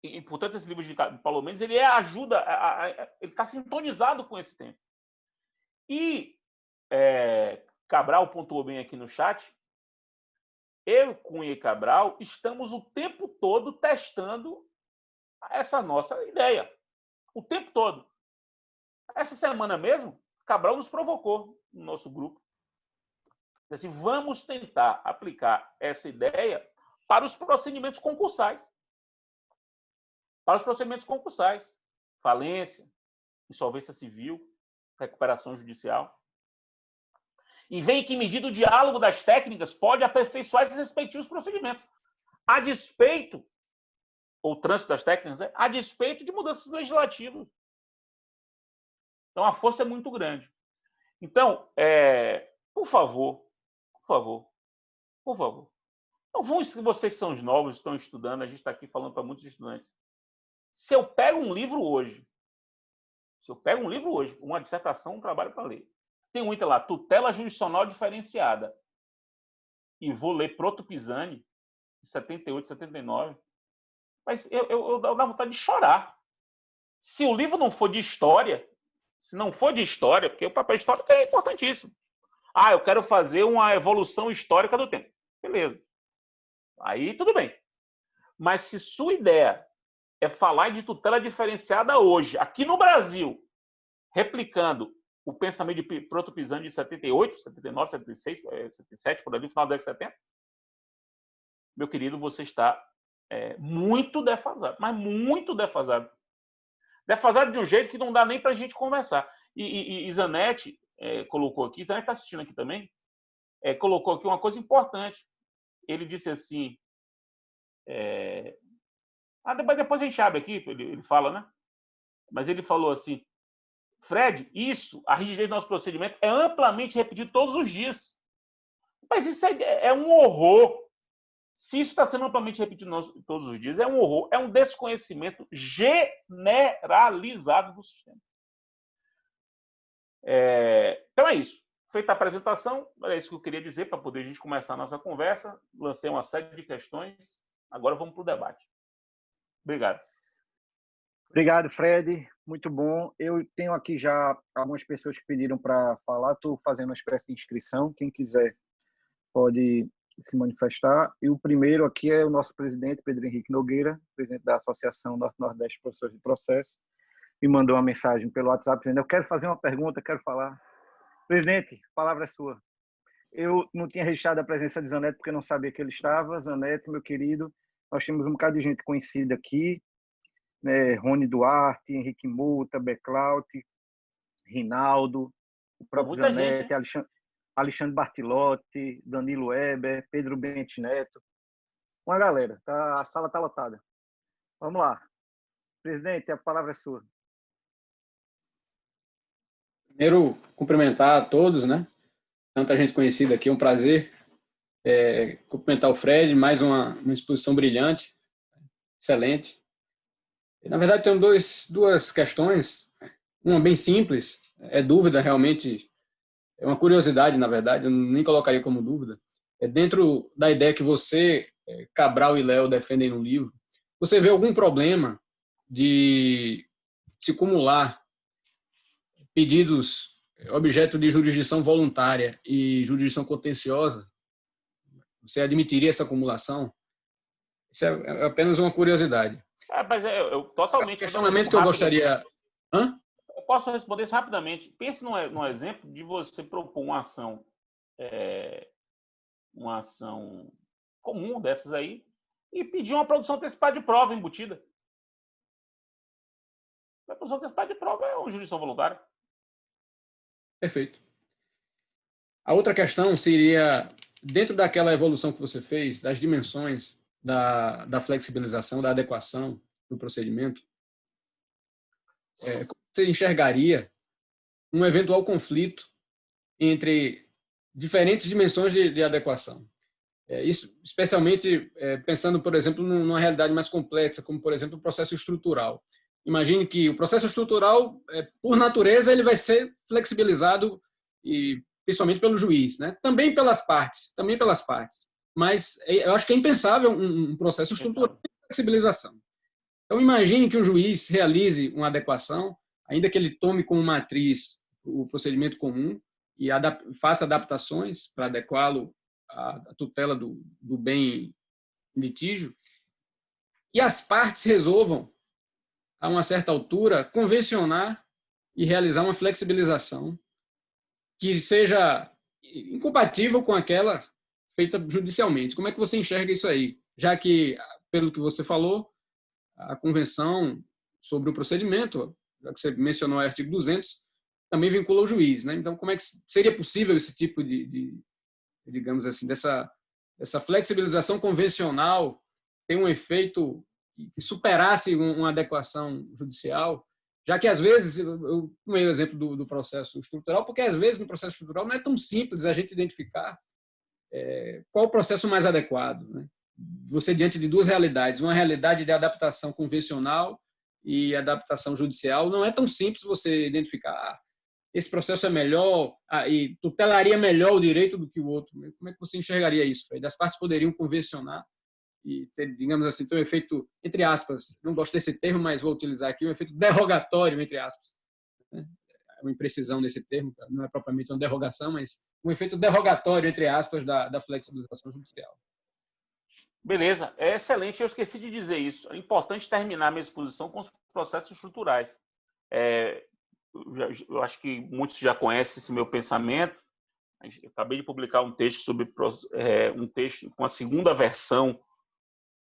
e, portanto, esse livro de Paulo Mendes, ele ajuda, ele está sintonizado com esse tempo. E Cabral pontuou bem aqui no chat, eu, Cunha e Cabral, estamos o tempo todo testando essa nossa ideia. O tempo todo. Essa semana mesmo, Cabral nos provocou no nosso grupo. Assim, vamos tentar aplicar essa ideia para os procedimentos concursais. Falência, insolvência civil, recuperação judicial. E vem que medida o diálogo das técnicas pode aperfeiçoar esses respectivos procedimentos. A despeito, ou trânsito das técnicas, a despeito de mudanças legislativas. Então, a força é muito grande. Então, por favor, não vão, vocês que são os novos, estão estudando, a gente está aqui falando para muitos estudantes. Se eu pego um livro hoje, uma dissertação, um trabalho para ler, tem um item lá, tutela jurisdicional diferenciada, e vou ler Proto Pisani, de 78, 79, mas eu dá vontade de chorar. Se o livro não for de história, porque o papel histórico é importantíssimo. Eu quero fazer uma evolução histórica do tempo. Beleza. Aí tudo bem. Mas se sua ideia é falar de tutela diferenciada hoje, aqui no Brasil, replicando o pensamento de Proto Pisani de 78, 79, 76, 77, por ali, no final da década de 70, meu querido, você está muito defasado, mas muito defasado. Defasado de um jeito que não dá nem para a gente conversar. E Zanetti colocou aqui, Zanetti está assistindo aqui também, colocou aqui uma coisa importante. Ele disse assim, depois a gente abre aqui, ele fala, né? Mas ele falou assim, Fred, a rigidez do nosso procedimento é amplamente repetido todos os dias. Mas isso é um horror. Se isso está sendo amplamente repetido todos os dias, é um horror. É um desconhecimento generalizado do sistema. Então é isso. Feita a apresentação, é isso que eu queria dizer para poder a gente começar a nossa conversa. Lancei uma série de questões. Agora vamos para o debate. Obrigado. Obrigado, Fred. Muito bom. Eu tenho aqui já algumas pessoas que pediram para falar. Estou fazendo uma espécie de inscrição. Quem quiser pode se manifestar. E o primeiro aqui é o nosso presidente, Pedro Henrique Nogueira, presidente da Associação Norte-Nordeste de Professores de Processo. Me mandou uma mensagem pelo WhatsApp dizendo: eu quero fazer uma pergunta, quero falar. Presidente, a palavra é sua. Eu não tinha registrado a presença de Zanetti porque não sabia que ele estava. Zanetti, meu querido, nós temos um bocado de gente conhecida aqui, né? Rony Duarte, Henrique Muta, Beclaut, Rinaldo, o próprio muita Zanetti, gente, Alexandre Bartilotti, Danilo Weber, Pedro Bente Neto. Uma galera, a sala está lotada. Vamos lá. Presidente, a palavra é sua. Primeiro, cumprimentar a todos, né? Tanta gente conhecida aqui, é um prazer. Cumprimentar o Fred, mais uma exposição brilhante, excelente. Na verdade, tenho duas questões. Uma bem simples, é dúvida realmente, é uma curiosidade, na verdade, eu nem colocaria como dúvida. É dentro da ideia que você, Cabral e Léo defendem no livro, você vê algum problema de se acumular pedidos objeto de jurisdição voluntária e jurisdição contenciosa? Você admitiria essa acumulação? Isso é apenas uma curiosidade. Mas eu O totalmente vou dar um questionamento exemplo que eu rápido. gostaria... Hã? Eu posso responder isso rapidamente. Pense num exemplo de você propor uma ação comum dessas aí e pedir uma produção antecipada de prova embutida. A produção antecipada de prova é uma jurisdição voluntária. Perfeito. A outra questão seria, dentro daquela evolução que você fez, das dimensões da flexibilização, da adequação do procedimento, como você enxergaria um eventual conflito entre diferentes dimensões de adequação? Isso, especialmente pensando, por exemplo, numa realidade mais complexa, como, por exemplo, o processo estrutural. Imagine que o processo estrutural, por natureza, ele vai ser flexibilizado, e principalmente pelo juiz, né? Também pelas partes. Mas eu acho que é impensável um processo estrutural de flexibilização. Então, imagine que o juiz realize uma adequação, ainda que ele tome como matriz o procedimento comum e faça adaptações para adequá-lo à tutela do bem em litígio, e as partes resolvam, a uma certa altura, convencionar e realizar uma flexibilização que seja incompatível com aquela feita judicialmente. Como é que você enxerga isso aí? Já que, pelo que você falou, a Convenção sobre o procedimento, já que você mencionou o artigo 200, também vincula o juiz, né? Então, como é que seria possível esse tipo digamos assim, dessa flexibilização convencional ter um efeito que superasse uma adequação judicial, já que às vezes, eu tomei o exemplo do processo estrutural, porque às vezes no processo estrutural não é tão simples a gente identificar qual o processo mais adequado, né? Você diante de duas realidades, uma realidade de adaptação convencional e adaptação judicial, não é tão simples você identificar esse processo é melhor e tutelaria melhor o direito do que o outro. Como é que você enxergaria isso? Das partes poderiam convencionar e ter, digamos assim, ter um efeito, entre aspas, não gosto desse termo, mas vou utilizar aqui, um efeito derrogatório, entre aspas. Uma imprecisão nesse termo, não é propriamente uma derrogação, mas um efeito derrogatório, entre aspas, da flexibilização judicial. Beleza, é excelente. Eu esqueci de dizer isso. É importante terminar a minha exposição com os processos estruturais. Eu acho que muitos já conhecem esse meu pensamento. Eu acabei de publicar um texto sobre um texto com a segunda versão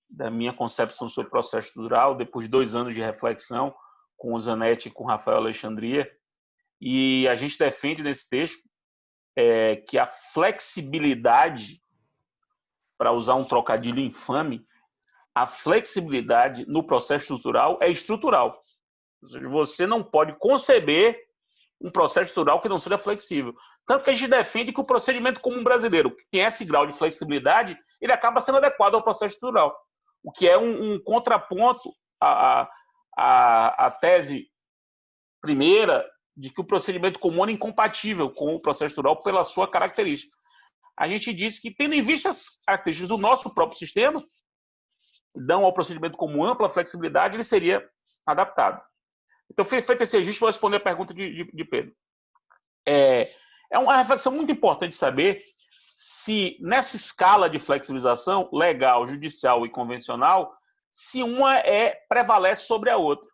da minha concepção sobre processo estrutural, depois de 2 anos de reflexão com o Zanetti e com o Rafael Alexandria. E a gente defende nesse texto que a flexibilidade, para usar um trocadilho infame, a flexibilidade no processo estrutural é estrutural. Ou seja, você não pode conceber um processo estrutural que não seja flexível. Tanto que a gente defende que o procedimento comum brasileiro, que tem esse grau de flexibilidade, ele acaba sendo adequado ao processo estrutural. O que é um contraponto à tese primeira de que o procedimento comum é incompatível com o processo estrutural pela sua característica. A gente diz que, tendo em vista as características do nosso próprio sistema, dão ao procedimento comum ampla flexibilidade, ele seria adaptado. Então, feito esse registro, vou responder a pergunta de Pedro. É uma reflexão muito importante saber se, nessa escala de flexibilização legal, judicial e convencional, se uma prevalece sobre a outra.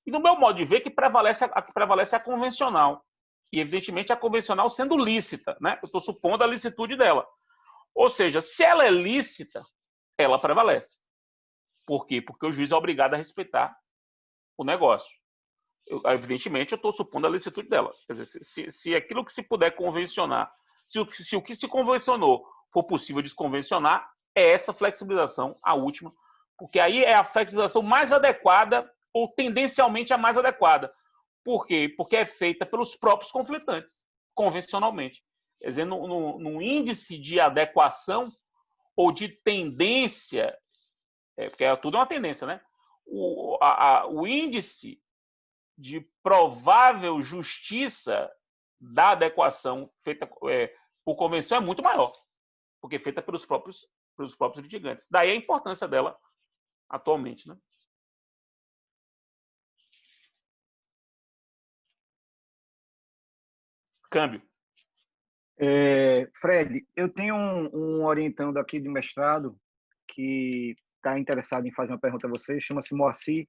E, no meu modo de ver, a que prevalece é a convencional. E, evidentemente, a convencional sendo lícita, né? Eu estou supondo a licitude dela. Ou seja, se ela é lícita, ela prevalece. Por quê? Porque o juiz é obrigado a respeitar o negócio. Evidentemente, eu estou supondo a licitude dela. Quer dizer, se aquilo que se puder convencionar, se o que se convencionou for possível desconvencionar, é essa flexibilização a última, porque aí é a flexibilização mais adequada ou tendencialmente a mais adequada. Por quê? Porque é feita pelos próprios conflitantes, convencionalmente. Quer dizer, no índice de adequação ou de tendência, porque tudo é uma tendência, né? o índice de provável justiça da adequação feita por convenção é muito maior, porque é feita pelos próprios litigantes. Daí a importância dela atualmente, né? Câmbio. Fred, eu tenho um orientando aqui de mestrado que está interessado em fazer uma pergunta a você, chama-se Moacir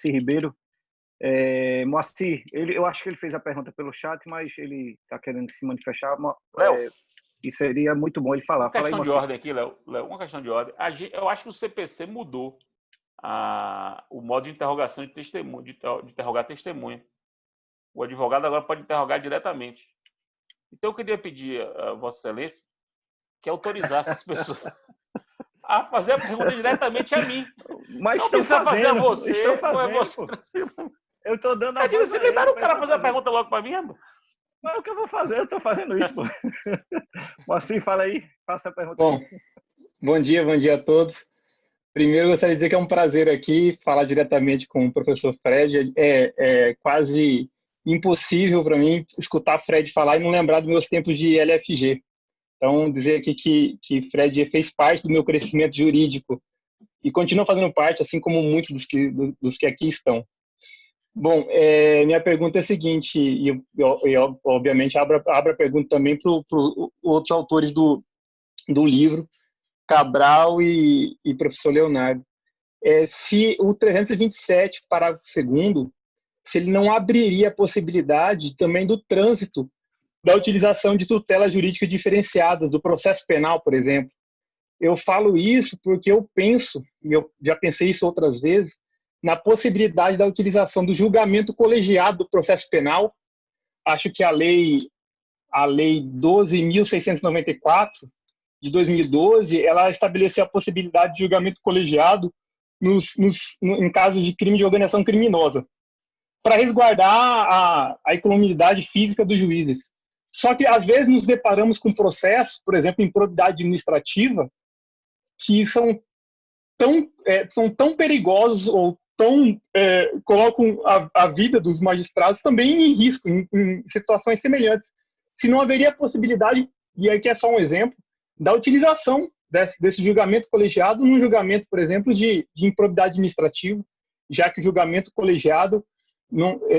Ribeiro. Moacir, eu acho que ele fez a pergunta pelo chat, mas ele está querendo se manifestar. Léo, e seria muito bom ele falar. Uma questão Fala aí, de Moacir. ordem aqui, Léo. Uma questão de ordem. Eu acho que o CPC mudou o modo de interrogação de testemunha, de interrogar testemunha. O advogado agora pode interrogar diretamente. Então, eu queria pedir a Vossa Excelência que autorizasse as pessoas a fazer a pergunta diretamente a mim. Mas não estão precisa fazer a você. Estão fazendo, você. Eu estou dando a Você libera o cara fazer a pergunta logo para mim, amor. Mas o que eu vou fazer? Eu estou fazendo isso, pô. Moacir, fala aí. Faça a pergunta. Bom dia a todos. Primeiro, eu gostaria de dizer que é um prazer aqui falar diretamente com o professor Fred. É quase impossível para mim escutar Fred falar e não lembrar dos meus tempos de LFG. Então, dizer aqui que Fred fez parte do meu crescimento jurídico e continua fazendo parte, assim como muitos dos que aqui estão. Bom, minha pergunta é a seguinte, e eu obviamente abro a pergunta também para os outros autores do livro, Cabral e professor Leonardo. Se o 327, parágrafo 2º, se ele não abriria a possibilidade também do trânsito da utilização de tutelas jurídicas diferenciadas, do processo penal, por exemplo. Eu falo isso porque eu penso, e eu já pensei isso outras vezes, na possibilidade da utilização do julgamento colegiado do processo penal. Acho que a lei 12.694, de 2012, ela estabeleceu a possibilidade de julgamento colegiado em casos de crime de organização criminosa, para resguardar a economicidade física dos juízes. Só que, às vezes, nos deparamos com processos, por exemplo, improbidade administrativa, que são tão perigosos ou colocam a vida dos magistrados também em risco, em situações semelhantes. Se não haveria possibilidade, e aqui é só um exemplo, da utilização desse julgamento colegiado num julgamento, por exemplo, de improbidade administrativa, já que o julgamento colegiado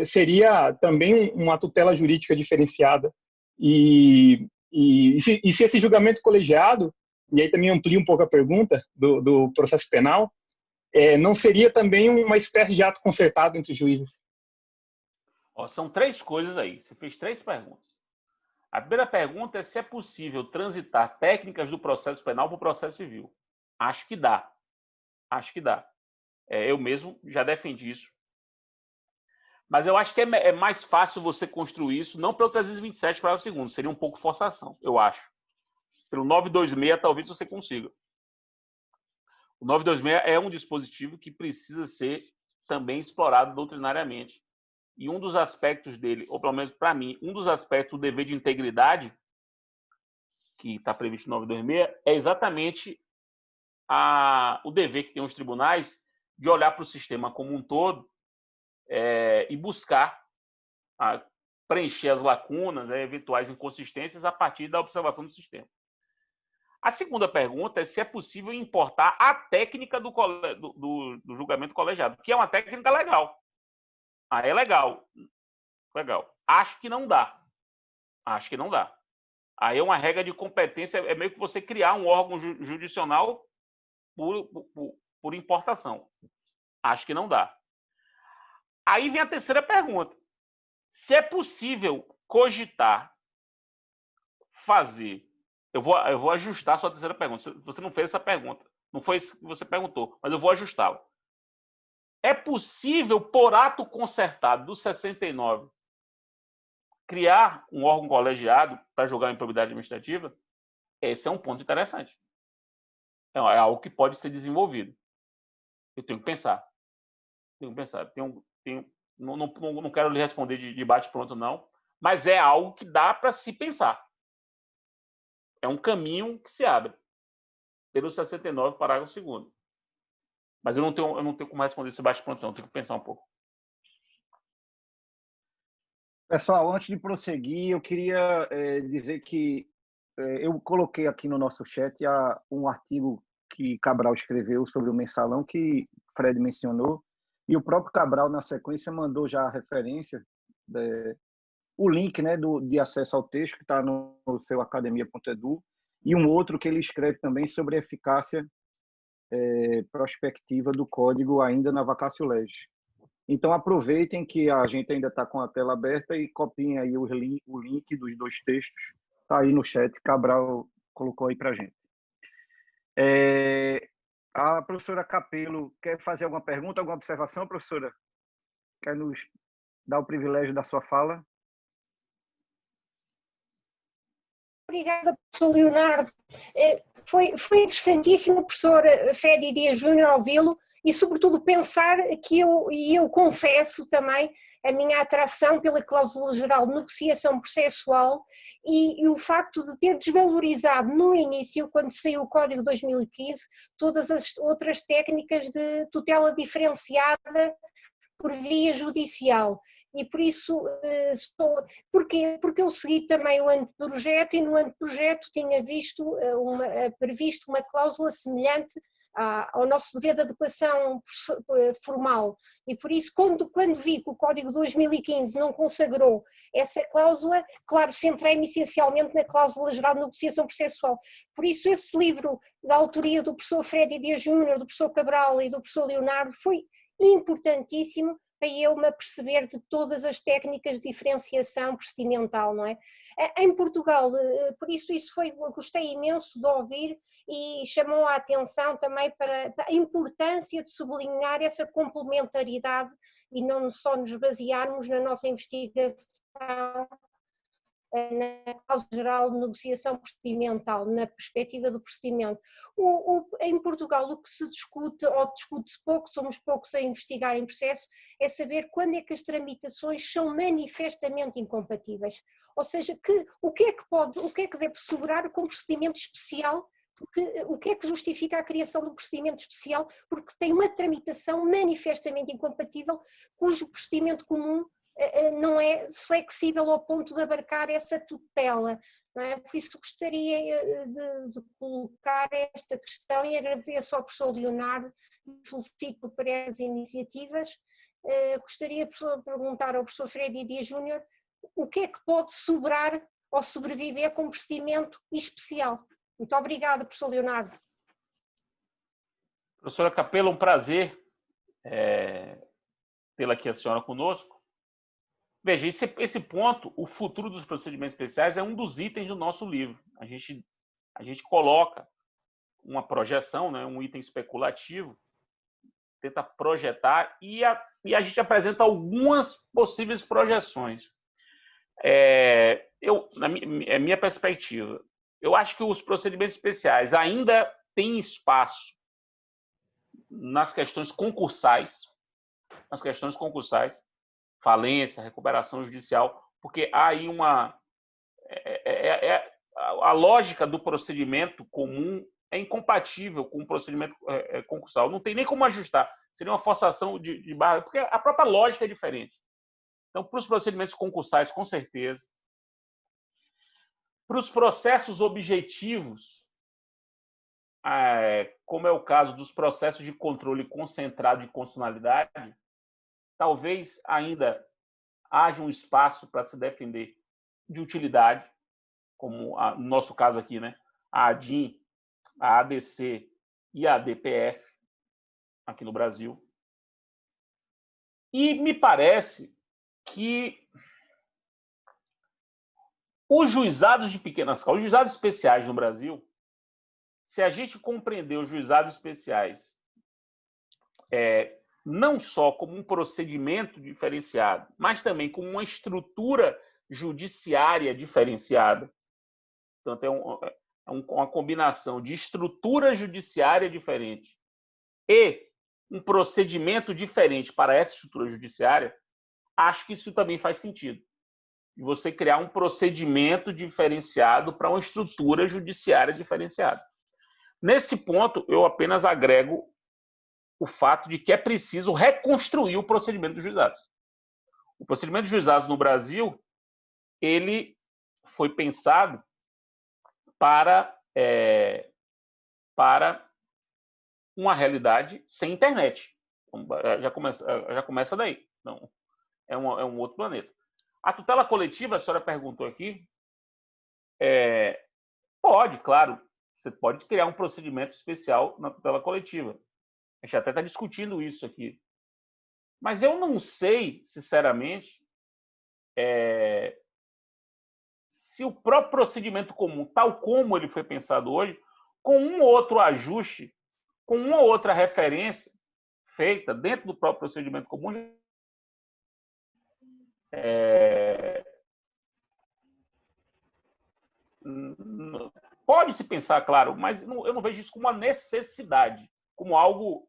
seria também uma tutela jurídica diferenciada. E se esse julgamento colegiado, e aí também amplia um pouco a pergunta do processo penal, não seria também uma espécie de ato concertado entre juízes? São 3 coisas aí. Você fez 3 perguntas. A primeira pergunta é se é possível transitar técnicas do processo penal para o processo civil. Acho que dá. Eu mesmo já defendi isso. Mas eu acho que é mais fácil você construir isso, não pelo 327 para o segundo, seria um pouco forçação, eu acho. Pelo 926, talvez você consiga. O 926 é um dispositivo que precisa ser também explorado doutrinariamente. E um dos aspectos dele, ou pelo menos para mim, um dos aspectos do dever de integridade, que está previsto no 926, é exatamente o dever que tem os tribunais de olhar para o sistema como um todo e buscar preencher as lacunas, eventuais inconsistências a partir da observação do sistema. A segunda pergunta é se é possível importar a técnica do julgamento colegiado, que é uma técnica legal. É legal. Acho que não dá. Aí é uma regra de competência, é meio que você criar um órgão judicional por importação. Acho que não dá. Aí vem a terceira pergunta. Se é possível cogitar fazer... Eu vou ajustar a sua terceira pergunta. Você não fez essa pergunta. Não foi isso que você perguntou, mas eu vou ajustá-la. É possível, por ato concertado do 69, criar um órgão colegiado para julgar a improbidade administrativa? Esse é um ponto interessante. É algo que pode ser desenvolvido. Eu tenho que pensar. Não quero lhe responder de bate-pronto, não, mas é algo que dá para se pensar. É um caminho que se abre pelo 69, parágrafo 2º. Mas eu não tenho como responder esse bate-pronto, não. Tenho que pensar um pouco. Pessoal, antes de prosseguir, eu queria dizer que eu coloquei aqui no nosso chat um artigo que Cabral escreveu sobre o mensalão, que Fred mencionou, e o próprio Cabral, na sequência, mandou já a referência, o link, né, de acesso ao texto, que está no seu academia.edu, e um outro que ele escreve também sobre a eficácia prospectiva do código ainda na vacatio legis. Então, aproveitem que a gente ainda está com a tela aberta e copiem aí o link dos dois textos. Está aí no chat, Cabral colocou aí para a gente. A professora Capello quer fazer alguma pergunta, alguma observação, professora? Quer nos dar o privilégio da sua fala? Obrigada, professor Leonardo. Foi interessantíssimo, professor Fred Dias Júnior, ouvi-lo e, sobretudo, pensar que eu confesso também a minha atração pela cláusula geral de negociação processual e o facto de ter desvalorizado no início, quando saiu o Código 2015, todas as outras técnicas de tutela diferenciada por via judicial. E por isso, porque eu segui também o anteprojeto e no anteprojeto tinha previsto uma cláusula semelhante ao nosso dever de adequação formal. E por isso, quando vi que o Código 2015 não consagrou essa cláusula, claro, centrei-me essencialmente na cláusula geral de negociação processual. Por isso, esse livro da autoria do professor Fred Dias Júnior, do professor Cabral e do professor Leonardo foi importantíssimo para eu me aperceber de todas as técnicas de diferenciação procedimental, não é? Em Portugal, por isso gostei imenso de ouvir e chamou a atenção também para a importância de sublinhar essa complementaridade e não só nos basearmos na nossa investigação na cláusula geral de negociação procedimental, na perspectiva do procedimento. Em Portugal o que se discute, ou discute-se pouco, somos poucos a investigar em processo, é saber quando é que as tramitações são manifestamente incompatíveis. Ou seja, o que é que deve sobrar com procedimento especial, porque o que é que justifica a criação de um procedimento especial, porque tem uma tramitação manifestamente incompatível, cujo procedimento comum não é flexível ao ponto de abarcar essa tutela. Não é? Por isso gostaria de colocar esta questão e agradeço ao professor Leonardo e felicito por essas iniciativas. Gostaria de perguntar ao professor Fred Dias Júnior o que é que pode sobrar ou sobreviver com procedimento especial. Muito obrigada, professor Leonardo. Professora Capello, um prazer tê-la aqui a senhora conosco. Veja, esse ponto, o futuro dos procedimentos especiais, é um dos itens do nosso livro. A gente coloca uma projeção, né, um item especulativo, tenta projetar e a gente apresenta algumas possíveis projeções. Na minha perspectiva, eu acho que os procedimentos especiais ainda têm espaço nas questões concursais, falência, recuperação judicial, porque há aí a lógica do procedimento comum é incompatível com o procedimento concursal. Não tem nem como ajustar. Seria uma forçação de barra, porque a própria lógica é diferente. Então, para os procedimentos concursais, com certeza. Para os processos objetivos, como é o caso dos processos de controle concentrado de constitucionalidade, talvez ainda haja um espaço para se defender de utilidade, como no nosso caso aqui, né? A ADIM, a ADC e a ADPF, aqui no Brasil. E me parece que os juizados de pequenas causas, os juizados especiais no Brasil, se a gente compreender os juizados especiais não só como um procedimento diferenciado, mas também como uma estrutura judiciária diferenciada. Portanto, uma combinação de estrutura judiciária diferente e um procedimento diferente para essa estrutura judiciária, acho que isso também faz sentido. De você criar um procedimento diferenciado para uma estrutura judiciária diferenciada. Nesse ponto, eu apenas agrego o fato de que é preciso reconstruir o procedimento dos juizados. O procedimento dos juizados no Brasil, ele foi pensado para uma realidade sem internet. Já começa daí. Não, é um outro planeta. A tutela coletiva, a senhora perguntou aqui, pode, claro, você pode criar um procedimento especial na tutela coletiva. A gente até está discutindo isso aqui. Mas eu não sei, sinceramente, se o próprio procedimento comum, tal como ele foi pensado hoje, com um ou outro ajuste, com uma ou outra referência feita dentro do próprio procedimento comum, pode se pensar, claro, mas eu não vejo isso como uma necessidade, como algo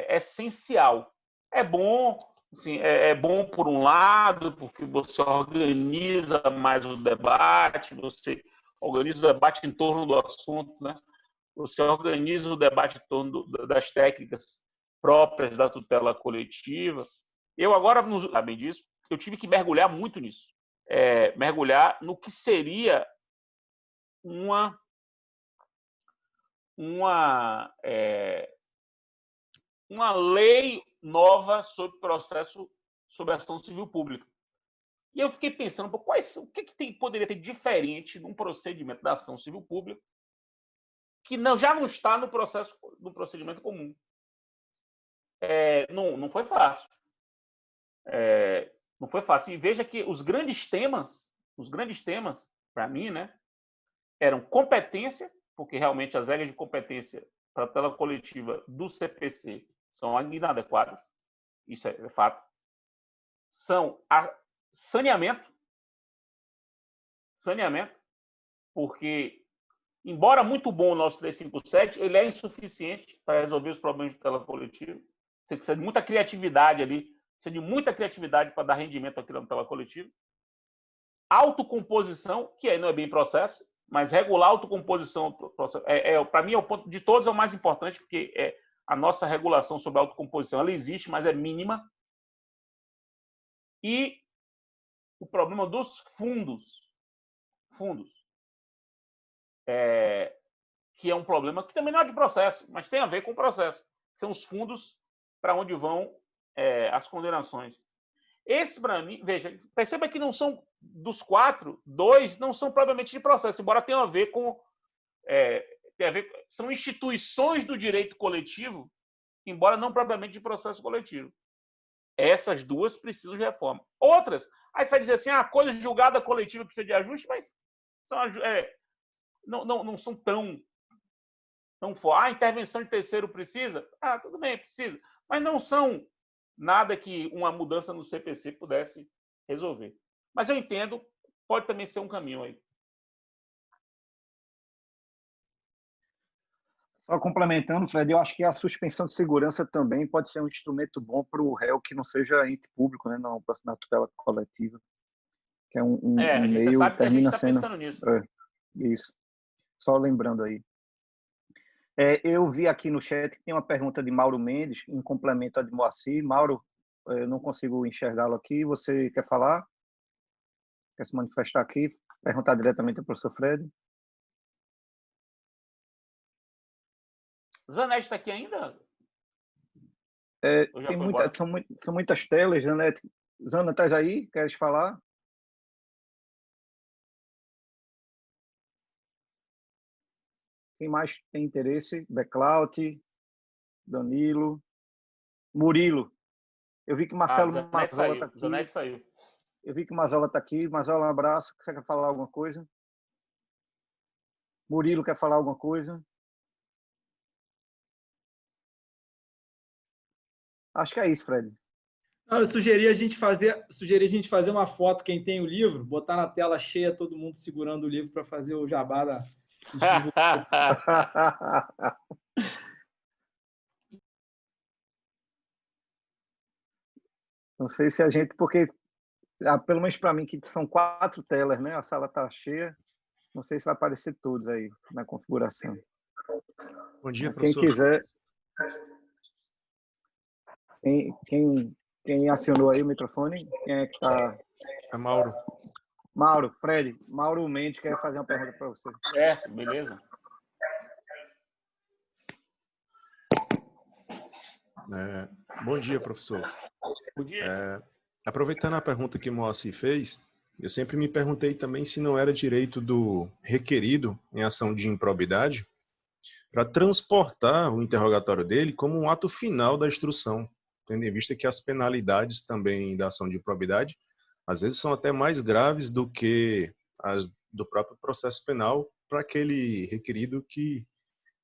essencial. É bom, assim, é bom por um lado, porque você organiza mais o debate, você organiza o debate em torno do assunto, né? Você organiza o debate em torno das técnicas próprias da tutela coletiva. Eu agora, não sabem disso, eu tive que mergulhar muito nisso. Mergulhar no que seria uma lei nova sobre processo sobre ação civil pública. E eu fiquei pensando, o que poderia ter diferente num procedimento da ação civil pública que já não está no procedimento comum. Não foi fácil. Não foi fácil. E veja que os grandes temas, para mim, né, eram competência, porque realmente as regras de competência para a tutela coletiva do CPC são inadequadas, isso é fato. São saneamento, porque, embora muito bom o nosso 357, ele é insuficiente para resolver os problemas de tutela coletiva. Você precisa de muita criatividade ali, para dar rendimento àquilo na tutela coletiva. Autocomposição, que aí não é bem processo, mas regular a autocomposição, para mim, de todos, é o mais importante, porque a nossa regulação sobre a autocomposição ela existe, mas é mínima. E o problema dos fundos, que é um problema que também não é de processo, mas tem a ver com o processo. São os fundos para onde vão as condenações. Esse, para mim, veja, perceba que não são dos 4, 2 não são propriamente de processo, embora tenham a ver com. São instituições do direito coletivo, embora não propriamente de processo coletivo. Essas duas precisam de reforma. Outras, aí você vai dizer assim: coisa julgada coletiva precisa de ajuste, mas não são tão fortes. Intervenção de terceiro precisa? Tudo bem, precisa. Mas não são nada que uma mudança no CPC pudesse resolver. Mas eu entendo, pode também ser um caminho aí. Só complementando, Fred, eu acho que a suspensão de segurança também pode ser um instrumento bom para o réu que não seja ente público, né, não, na tutela coletiva, que é um meio, sabe que a gente termina está sendo... pensando nisso. Isso. Só lembrando aí. Eu vi aqui no chat que tem uma pergunta de Mauro Mendes, em complemento a de Moacir. Mauro, eu não consigo enxergá-lo aqui. Você quer falar? Quer se manifestar aqui? Perguntar diretamente ao professor Fred? Zanetti está aqui ainda? São muitas telas, Zanetti. Zana, estás aí? Queres falar? Quem mais tem interesse? Beclaut, Danilo, Murilo. Eu vi que Marcelo Mazola está aqui. Zanetti saiu. Eu vi que Mazola está aqui. Mazola, um abraço. Você quer falar alguma coisa? Murilo quer falar alguma coisa? Acho que é isso, Fred. Não, eu sugeri a gente fazer uma foto, quem tem o livro, botar na tela cheia todo mundo segurando o livro para fazer o jabá da... Não sei se a gente, porque pelo menos para mim que são 4 telas, né? A sala está cheia. Não sei se vai aparecer todos aí na configuração. Bom dia, quem professor. quiser. Quem acionou aí o microfone? Quem é que está? É Mauro. Mauro, Fred. Mauro Mendes quer fazer uma pergunta para você. Certo, beleza. Bom dia, professor. Bom dia. Aproveitando a pergunta que o Moacir fez, eu sempre me perguntei também se não era direito do requerido em ação de improbidade para transportar o interrogatório dele como um ato final da instrução, tendo em vista que as penalidades também da ação de improbidade às vezes são até mais graves do que as do próprio processo penal para aquele requerido que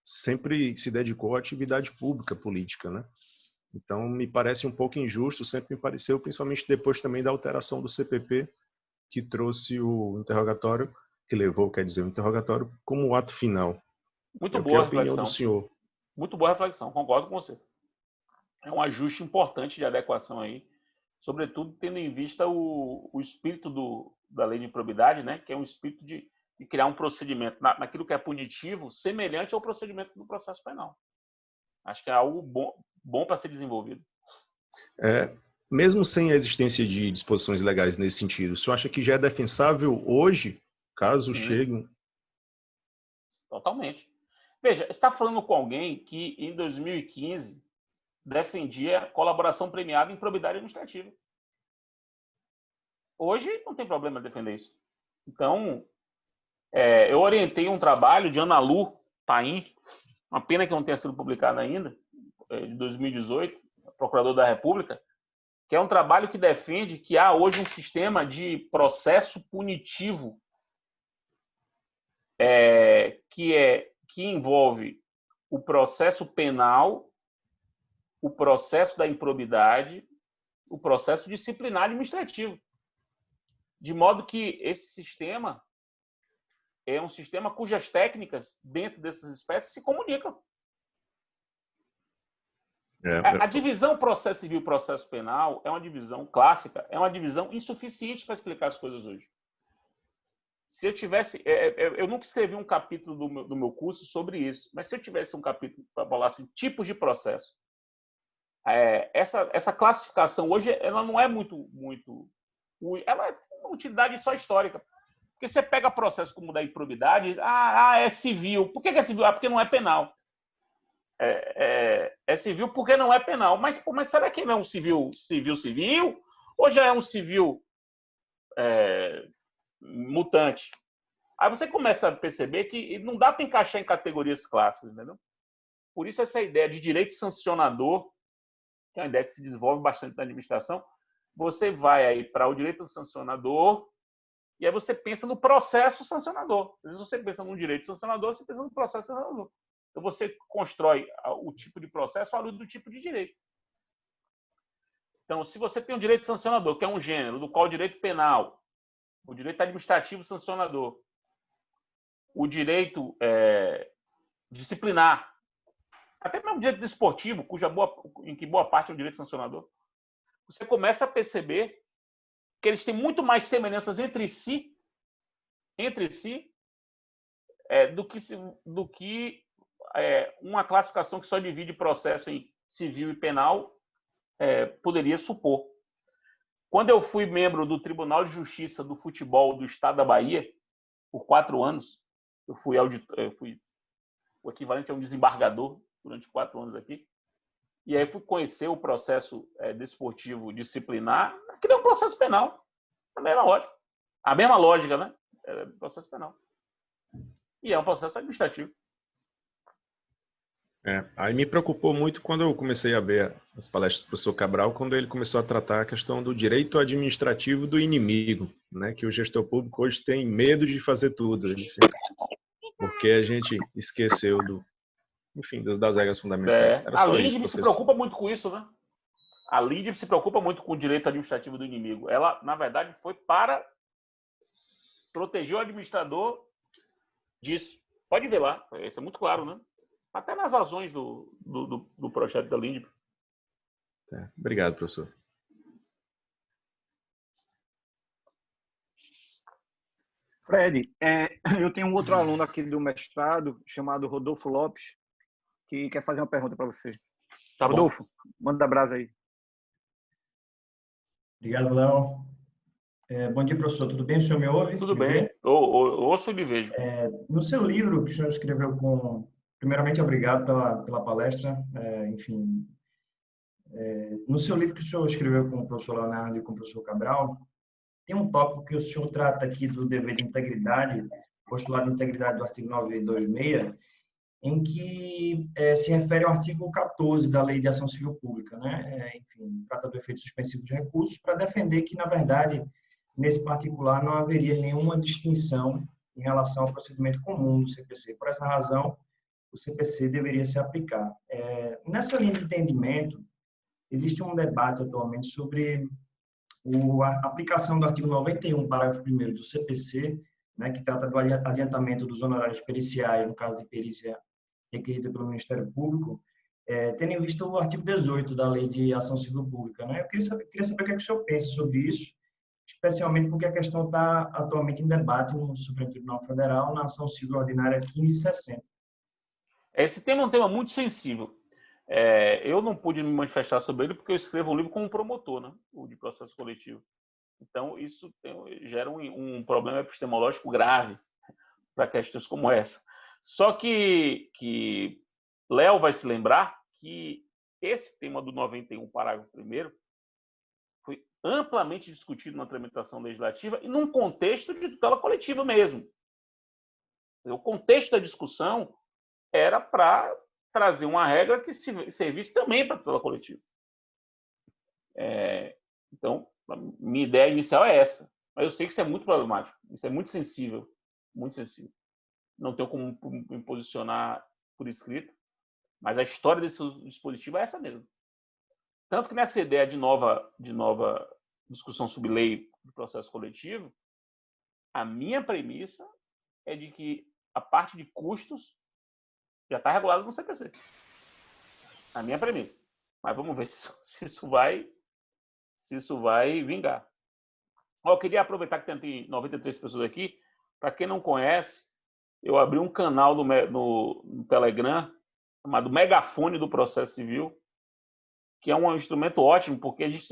sempre se dedicou à atividade pública política, né? Então, me parece um pouco injusto, sempre me pareceu, principalmente depois também da alteração do CPP, que trouxe o interrogatório, que levou, quer dizer, o interrogatório como ato final. Muito boa a opinião reflexão. do senhor. Muito boa reflexão, concordo com você. É um ajuste importante de adequação aí, sobretudo tendo em vista o espírito da lei de improbidade, né, que é um espírito de criar um procedimento naquilo que é punitivo, semelhante ao procedimento do processo penal. Acho que é algo bom para ser desenvolvido. Mesmo sem a existência de disposições legais nesse sentido, o senhor acha que já é defensável hoje, caso chegue? Totalmente. Veja, você está falando com alguém que, em 2015, defendia colaboração premiada em improbidade administrativa. Hoje, não tem problema defender isso. Então, eu orientei um trabalho de Ana Lu Paim, uma pena que não tenha sido publicado ainda, de 2018, procurador da República, que é um trabalho que defende que há hoje um sistema de processo punitivo que envolve o processo penal, o processo da improbidade, o processo disciplinar administrativo. De modo que esse sistema é um sistema cujas técnicas dentro dessas espécies se comunicam. A divisão processo civil e processo penal é uma divisão clássica, é uma divisão insuficiente para explicar as coisas hoje. Se eu tivesse... eu nunca escrevi um capítulo do meu curso sobre isso, mas se eu tivesse um capítulo para falar assim, tipos de processo, essa classificação hoje ela não é muito... Ela é uma utilidade só histórica. Porque você pega processo como da improbidade e diz, é civil. Por que é civil? Porque não é penal. É civil porque não é penal. Mas será que não é um civil? Ou já é um civil mutante? Aí você começa a perceber que não dá para encaixar em categorias clássicas, entendeu? Por isso essa ideia de direito sancionador, que é uma ideia que se desenvolve bastante na administração, você vai aí para o direito sancionador e aí você pensa no processo sancionador. Às vezes você pensa no direito sancionador, você pensa no processo sancionador. Então você constrói o tipo de processo à luz do tipo de direito. Então, se você tem um direito sancionador, que é um gênero, do qual o direito penal, o direito administrativo sancionador, o direito disciplinar, até mesmo o direito desportivo, em que boa parte é um direito sancionador, você começa a perceber que eles têm muito mais semelhanças entre si do que uma classificação que só divide processo em civil e penal poderia supor. Quando eu fui membro do Tribunal de Justiça do Futebol do Estado da Bahia, por 4 anos, eu fui o equivalente a um desembargador durante 4 anos aqui, e aí fui conhecer o processo desportivo disciplinar, que é um processo penal, a mesma lógica, né? Processo penal. E é um processo administrativo. Aí me preocupou muito quando eu comecei a ver as palestras do professor Cabral, quando ele começou a tratar a questão do direito administrativo do inimigo, né? Que o gestor público hoje tem medo de fazer tudo, porque a gente esqueceu das regras fundamentais. A LINDB se preocupa muito com isso, né? A LINDB se preocupa muito com o direito administrativo do inimigo. Ela, na verdade, foi para proteger o administrador disso. Pode ver lá, isso é muito claro, né? Até nas razões do projeto da LINDB. Obrigado, professor. Fred, eu tenho um outro aluno aqui do mestrado, chamado Rodolfo Lopes, que quer fazer uma pergunta para você. Tá Rodolfo, manda brasa aí. Obrigado, Léo. Bom dia, professor. Tudo bem? O senhor me ouve? Tudo Me bem. vê? Ouço e lhe vejo. No seu livro, que o senhor escreveu com... Primeiramente, obrigado pela palestra. Enfim, no seu livro que o senhor escreveu com o professor Leonardo e com o professor Cabral, tem um tópico que o senhor trata aqui do dever de integridade, postulado de integridade do artigo 926, em que se refere ao artigo 14 da Lei de Ação Civil Pública, né? Enfim, trata do efeito suspensivo de recursos para defender que, na verdade, nesse particular não haveria nenhuma distinção em relação ao procedimento comum do CPC. Por essa razão, o CPC deveria se aplicar. Nessa linha de entendimento, existe um debate atualmente sobre a aplicação do artigo 91, parágrafo 1º do CPC, né, que trata do adiantamento dos honorários periciais, no caso de perícia requerida pelo Ministério Público, tendo em vista o artigo 18 da Lei de Ação Civil Pública, né? Eu queria saber o que é que o senhor pensa sobre isso, especialmente porque a questão está atualmente em debate no Supremo Tribunal Federal, na Ação Civil Ordinária 1560. Esse tema é um tema muito sensível. Eu não pude me manifestar sobre ele porque eu escrevo um livro como promotor, né? O de processo coletivo. Então, isso gera um problema epistemológico grave para questões como essa. Só que Léo vai se lembrar que esse tema do 91, parágrafo 1º, foi amplamente discutido na tramitação legislativa e num contexto de tutela coletiva mesmo. O contexto da discussão era para trazer uma regra que servisse também para a tutela coletiva. Então, a minha ideia inicial é essa. Mas eu sei que isso é muito problemático, isso é muito sensível, muito sensível. Não tenho como me posicionar por escrito, mas a história desse dispositivo é essa mesmo. Tanto que nessa ideia de nova discussão sobre lei do processo coletivo, a minha premissa é de que a parte de custos já está regulada no CPC. A minha premissa. Mas vamos ver se isso vai vingar. Eu queria aproveitar que tem 93 pessoas aqui. Para quem não conhece, eu abri um canal no Telegram chamado Megafone do Processo Civil, que é um instrumento ótimo, porque a gente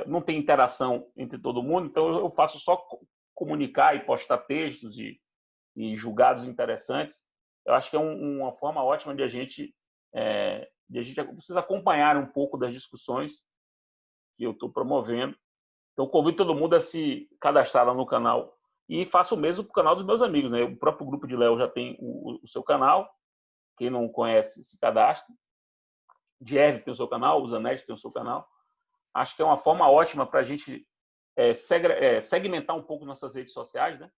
não tem interação entre todo mundo, então eu faço só comunicar e postar textos e julgados interessantes. Eu acho que é uma forma ótima de a gente precisa acompanhar um pouco das discussões que eu estou promovendo. Então, convido todo mundo a se cadastrar lá no canal e faço o mesmo para o canal dos meus amigos, né? O próprio grupo de Léo já tem o seu canal. Quem não conhece, se cadastra. Dierze tem o seu canal, o Zanetti tem o seu canal. Acho que é uma forma ótima para a gente segmentar um pouco nossas redes sociais, né?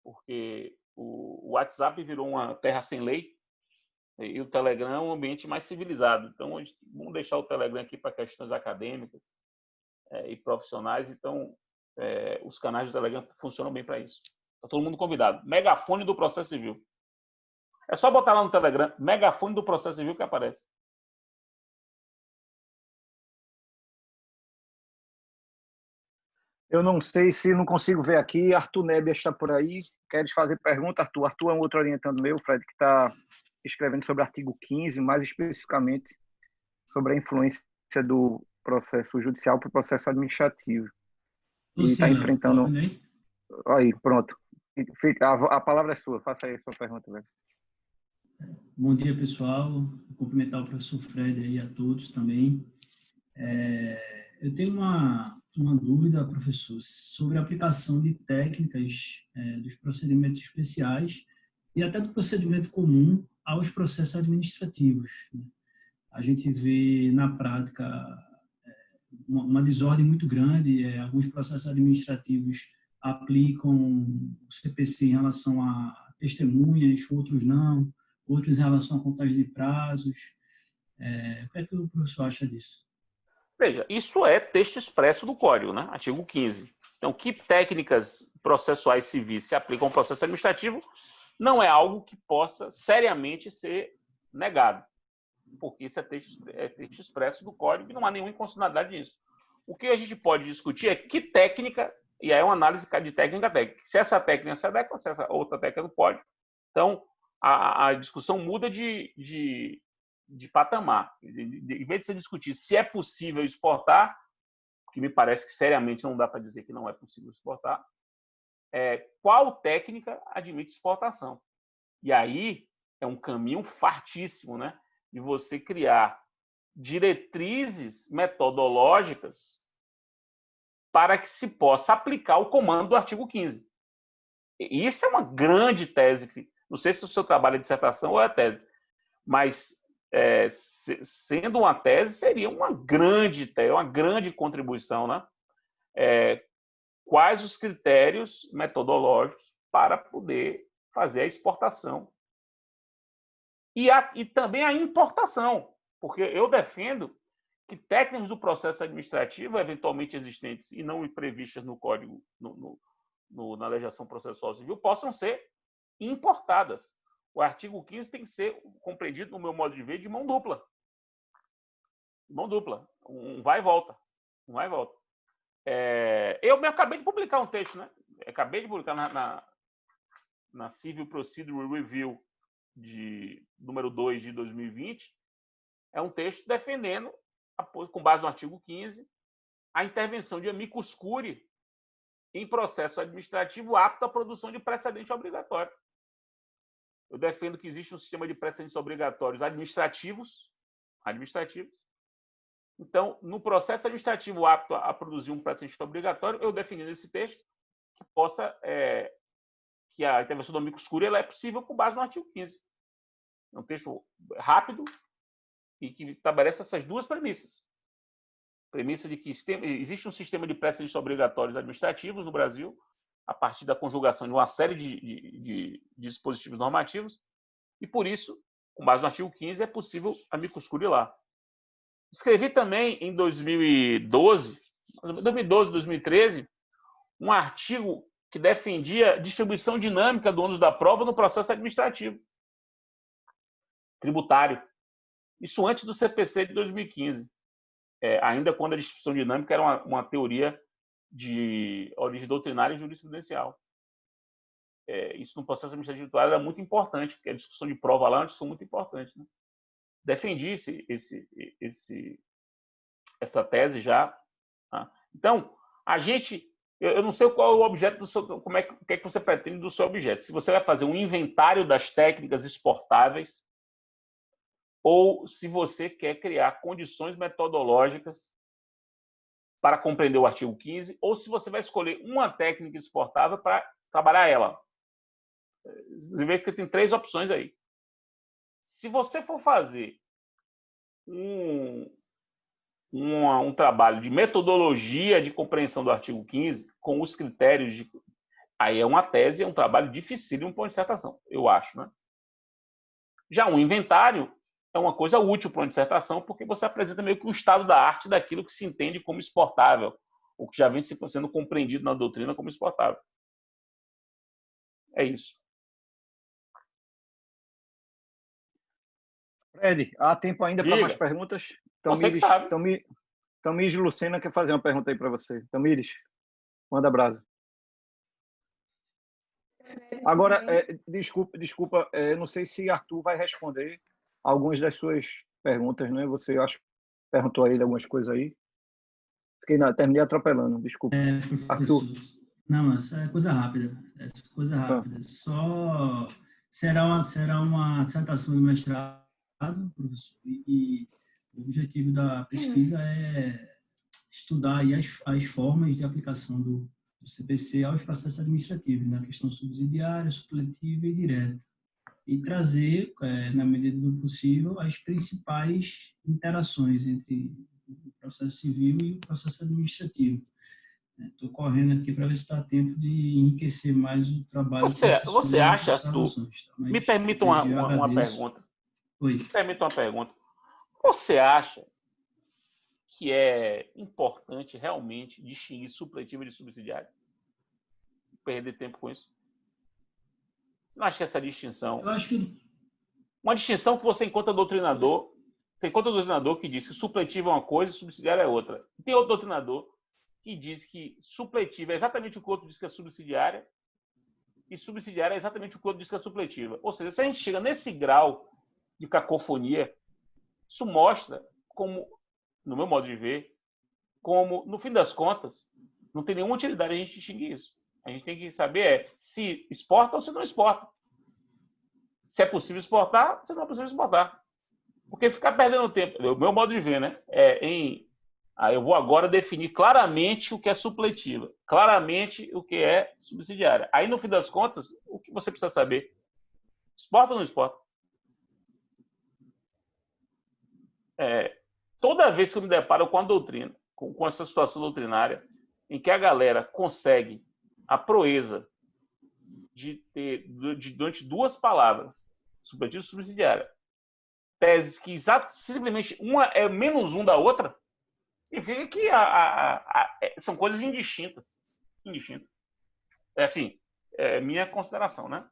Porque o WhatsApp virou uma terra sem lei e o Telegram é um ambiente mais civilizado. Então, vamos deixar o Telegram aqui para questões acadêmicas e profissionais. Então, os canais do Telegram funcionam bem para isso. Está todo mundo convidado. Megafone do Processo Civil. É só botar lá no Telegram, Megafone do Processo Civil, que aparece. Eu não sei se não consigo ver aqui. Arthur Nebia está por aí. Queres fazer pergunta, Arthur? Arthur é um outro orientando meu, Fred, que está escrevendo sobre o artigo 15, mais especificamente sobre a influência do processo judicial para o processo administrativo. E está enfrentando... Aí, pronto. A palavra é sua. Faça aí a sua pergunta, velho. Bom dia, pessoal. Vou cumprimentar o professor Fred e a todos também. Eu tenho uma dúvida, professor, sobre a aplicação de técnicas dos procedimentos especiais e até do procedimento comum aos processos administrativos. A gente vê, na prática, uma desordem muito grande. Alguns processos administrativos aplicam o CPC em relação a testemunhas, outros não, outros em relação a contagem de prazos. O que é que o professor acha disso? Veja, isso é texto expresso do Código, né? Artigo 15. Então, que técnicas processuais civis se aplicam ao processo administrativo não é algo que possa seriamente ser negado, porque isso é texto expresso do Código e não há nenhuma inconstitucionalidade nisso. O que a gente pode discutir é que técnica, e aí é uma análise de técnica a técnica. Se essa técnica se adequa, se essa outra técnica não pode. Então, a discussão muda de patamar. Em vez de se discutir se é possível exportar, que me parece que seriamente não dá para dizer que não é possível exportar, qual técnica admite exportação. E aí é um caminho fartíssimo, né? De você criar diretrizes metodológicas para que se possa aplicar o comando do artigo 15. E isso é uma grande tese. Não sei se o seu trabalho é dissertação ou é tese, mas sendo uma tese, seria uma grande contribuição, né? Quais os critérios metodológicos para poder fazer a exportação e também a importação, porque eu defendo que técnicas do processo administrativo eventualmente existentes e não previstas no Código, na legislação processual civil, possam ser importadas. O artigo 15 tem que ser compreendido, no meu modo de ver, de mão dupla. Mão dupla. Um vai e volta. Um vai e volta. Eu acabei de publicar um texto, né? Acabei de publicar na Civil Procedure Review número 2 de 2020. É um texto defendendo, com base no artigo 15, a intervenção de amicus curiae em processo administrativo apto à produção de precedente obrigatório. Eu defendo que existe um sistema de precedentes obrigatórios administrativos. Então, no processo administrativo apto a produzir um precedente obrigatório, eu defini nesse texto que a intervenção do amicus curiae ela é possível com base no artigo 15. É um texto rápido e que estabelece essas duas premissas. Premissa de que existe um sistema de precedentes obrigatórios administrativos no Brasil, a partir da conjugação de uma série de dispositivos normativos, e por isso, com base no artigo 15, é possível amicus curiae lá. Escrevi também em 2012, 2013, um artigo que defendia distribuição dinâmica do ônus da prova no processo administrativo tributário. Isso antes do CPC de 2015. Ainda quando a distribuição dinâmica era uma teoria de origem doutrinária e jurisprudencial. Isso no processo administrativo tributário era muito importante, porque a discussão de prova lá é uma discussão muito importante, né? Defendi essa tese já. Tá? Então, eu não sei qual é o objeto do seu, o que é que você pretende do seu objeto. Se você vai fazer um inventário das técnicas exportáveis ou se você quer criar condições metodológicas para compreender o artigo 15, ou se você vai escolher uma técnica exportável para trabalhar ela. Você vê que tem 3 opções aí. Se você for fazer um trabalho de metodologia de compreensão do artigo 15, com os critérios aí é uma tese, é um trabalho dificílimo para uma dissertação, eu acho, né? Já um inventário é uma coisa útil para uma dissertação, porque você apresenta meio que um estado da arte daquilo que se entende como exportável, ou que já vem sendo compreendido na doutrina como exportável. É isso. Fred, há tempo ainda para mais perguntas? Tamires Lucena quer fazer uma pergunta aí para você. Tamires, manda brasa. Agora, desculpa, não sei se Arthur vai responder algumas das suas perguntas, né? Você, acho, perguntou aí algumas coisas aí. Terminei atropelando, desculpa. Arthur. Não, mas é coisa rápida. Só será uma dissertação de mestrado, professor, e o objetivo da pesquisa é estudar aí as formas de aplicação do CPC aos processos administrativos, na questão subsidiária, supletiva e direta, e trazer, na medida do possível, as principais interações entre o processo civil e o processo administrativo. Estou correndo aqui para ver se dá tempo de enriquecer mais o trabalho. Você acha, Arthur? Me permita uma pergunta. Oi. Me permita uma pergunta. Você acha que é importante realmente distinguir supletivo de subsidiário? Perder tempo com isso? Não acho que essa distinção... Eu acho que... Uma distinção que você encontra doutrinador... Você encontra doutrinador que diz que supletivo é uma coisa e subsidiário é outra. Tem outro doutrinador que diz que supletivo é exatamente o que o outro diz que é subsidiária e subsidiária é exatamente o que o outro diz que é supletiva. Ou seja, se a gente chega nesse grau de cacofonia, isso mostra como, no meu modo de ver, como, no fim das contas, não tem nenhuma utilidade a gente distinguir isso. A gente tem que saber se exporta ou se não exporta. Se é possível exportar, se não é possível exportar. Porque ficar perdendo tempo, o meu modo de ver, né? Eu vou agora definir claramente o que é supletiva, claramente o que é subsidiária. Aí, no fim das contas, o que você precisa saber? Exporta ou não exporta? Toda vez que eu me deparo com a doutrina, com essa situação doutrinária, em que a galera consegue a proeza de ter, durante duas palavras, supletivo e subsidiária, teses que simplesmente uma é menos um da outra, significa que são coisas indistintas. É minha consideração, né?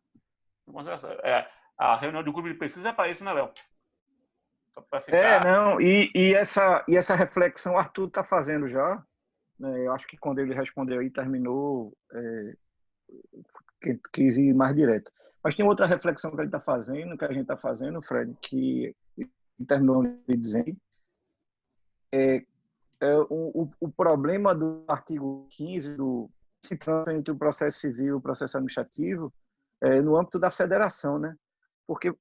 A reunião de grupo de pesquisa é para isso, né, Léo? E essa reflexão o Arthur está fazendo já. Né? Eu acho que quando ele respondeu aí, terminou, quis ir mais direto. Mas tem outra reflexão que ele está fazendo, que a gente está fazendo, Fred, que terminou de dizer, o problema do artigo 15 do se trata entre o processo civil e o processo administrativo no âmbito da federação, né? Porque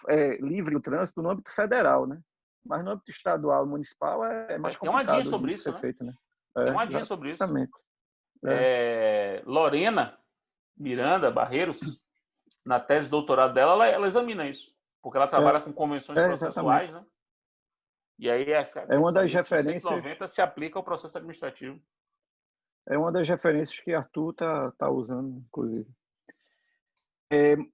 é livre o trânsito no âmbito federal, né? Mas no âmbito estadual e municipal é mais complicado. Tem uma dia sobre isso, né? Feito, né? Tem uma dia sobre isso. Exatamente. Lorena Miranda Barreiros, na tese de doutorado dela, ela examina isso, porque ela trabalha com convenções processuais, né? E aí uma das referências 190 se aplica ao processo administrativo. É uma das referências que Arthur tá usando, inclusive.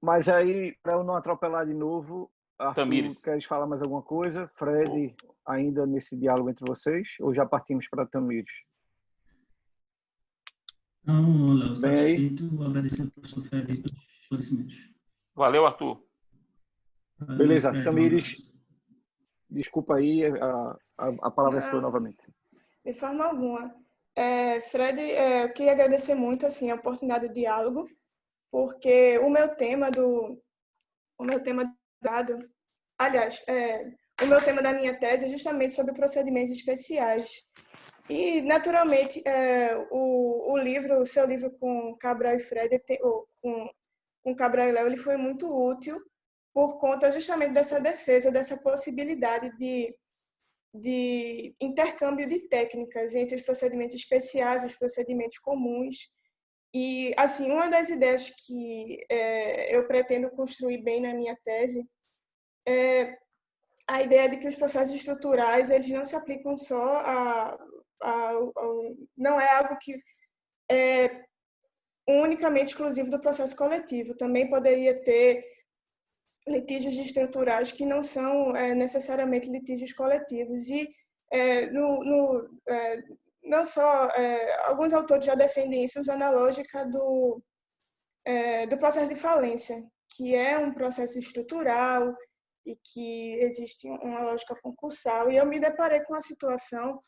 Mas aí, para eu não atropelar de novo, Arthur, Tamires, queres falar mais alguma coisa? Fred, ainda nesse diálogo entre vocês? Ou já partimos para Tamires? Não, Léo, satisfeito. Agradecer ao professor Fred pelos esclarecimentos. Valeu, Arthur. Beleza, Tamires, desculpa aí, a palavra é sua novamente. De forma alguma. Fred, eu queria agradecer muito assim, a oportunidade de diálogo, porque o meu tema da minha tese é justamente sobre procedimentos especiais. E, naturalmente, o seu livro com Cabral e Fred, com Cabral e Léo, ele foi muito útil por conta justamente dessa defesa, dessa possibilidade de intercâmbio de técnicas entre os procedimentos especiais e os procedimentos comuns. E, assim, uma das ideias que eu pretendo construir bem na minha tese é a ideia de que os processos estruturais eles não se aplicam só não é algo que é unicamente exclusivo do processo coletivo. Também poderia ter litígios estruturais que não são necessariamente litígios coletivos. E não só alguns autores já defendem isso usando a lógica do processo de falência, que é um processo estrutural e que existe uma lógica concursal. E eu me deparei com uma situação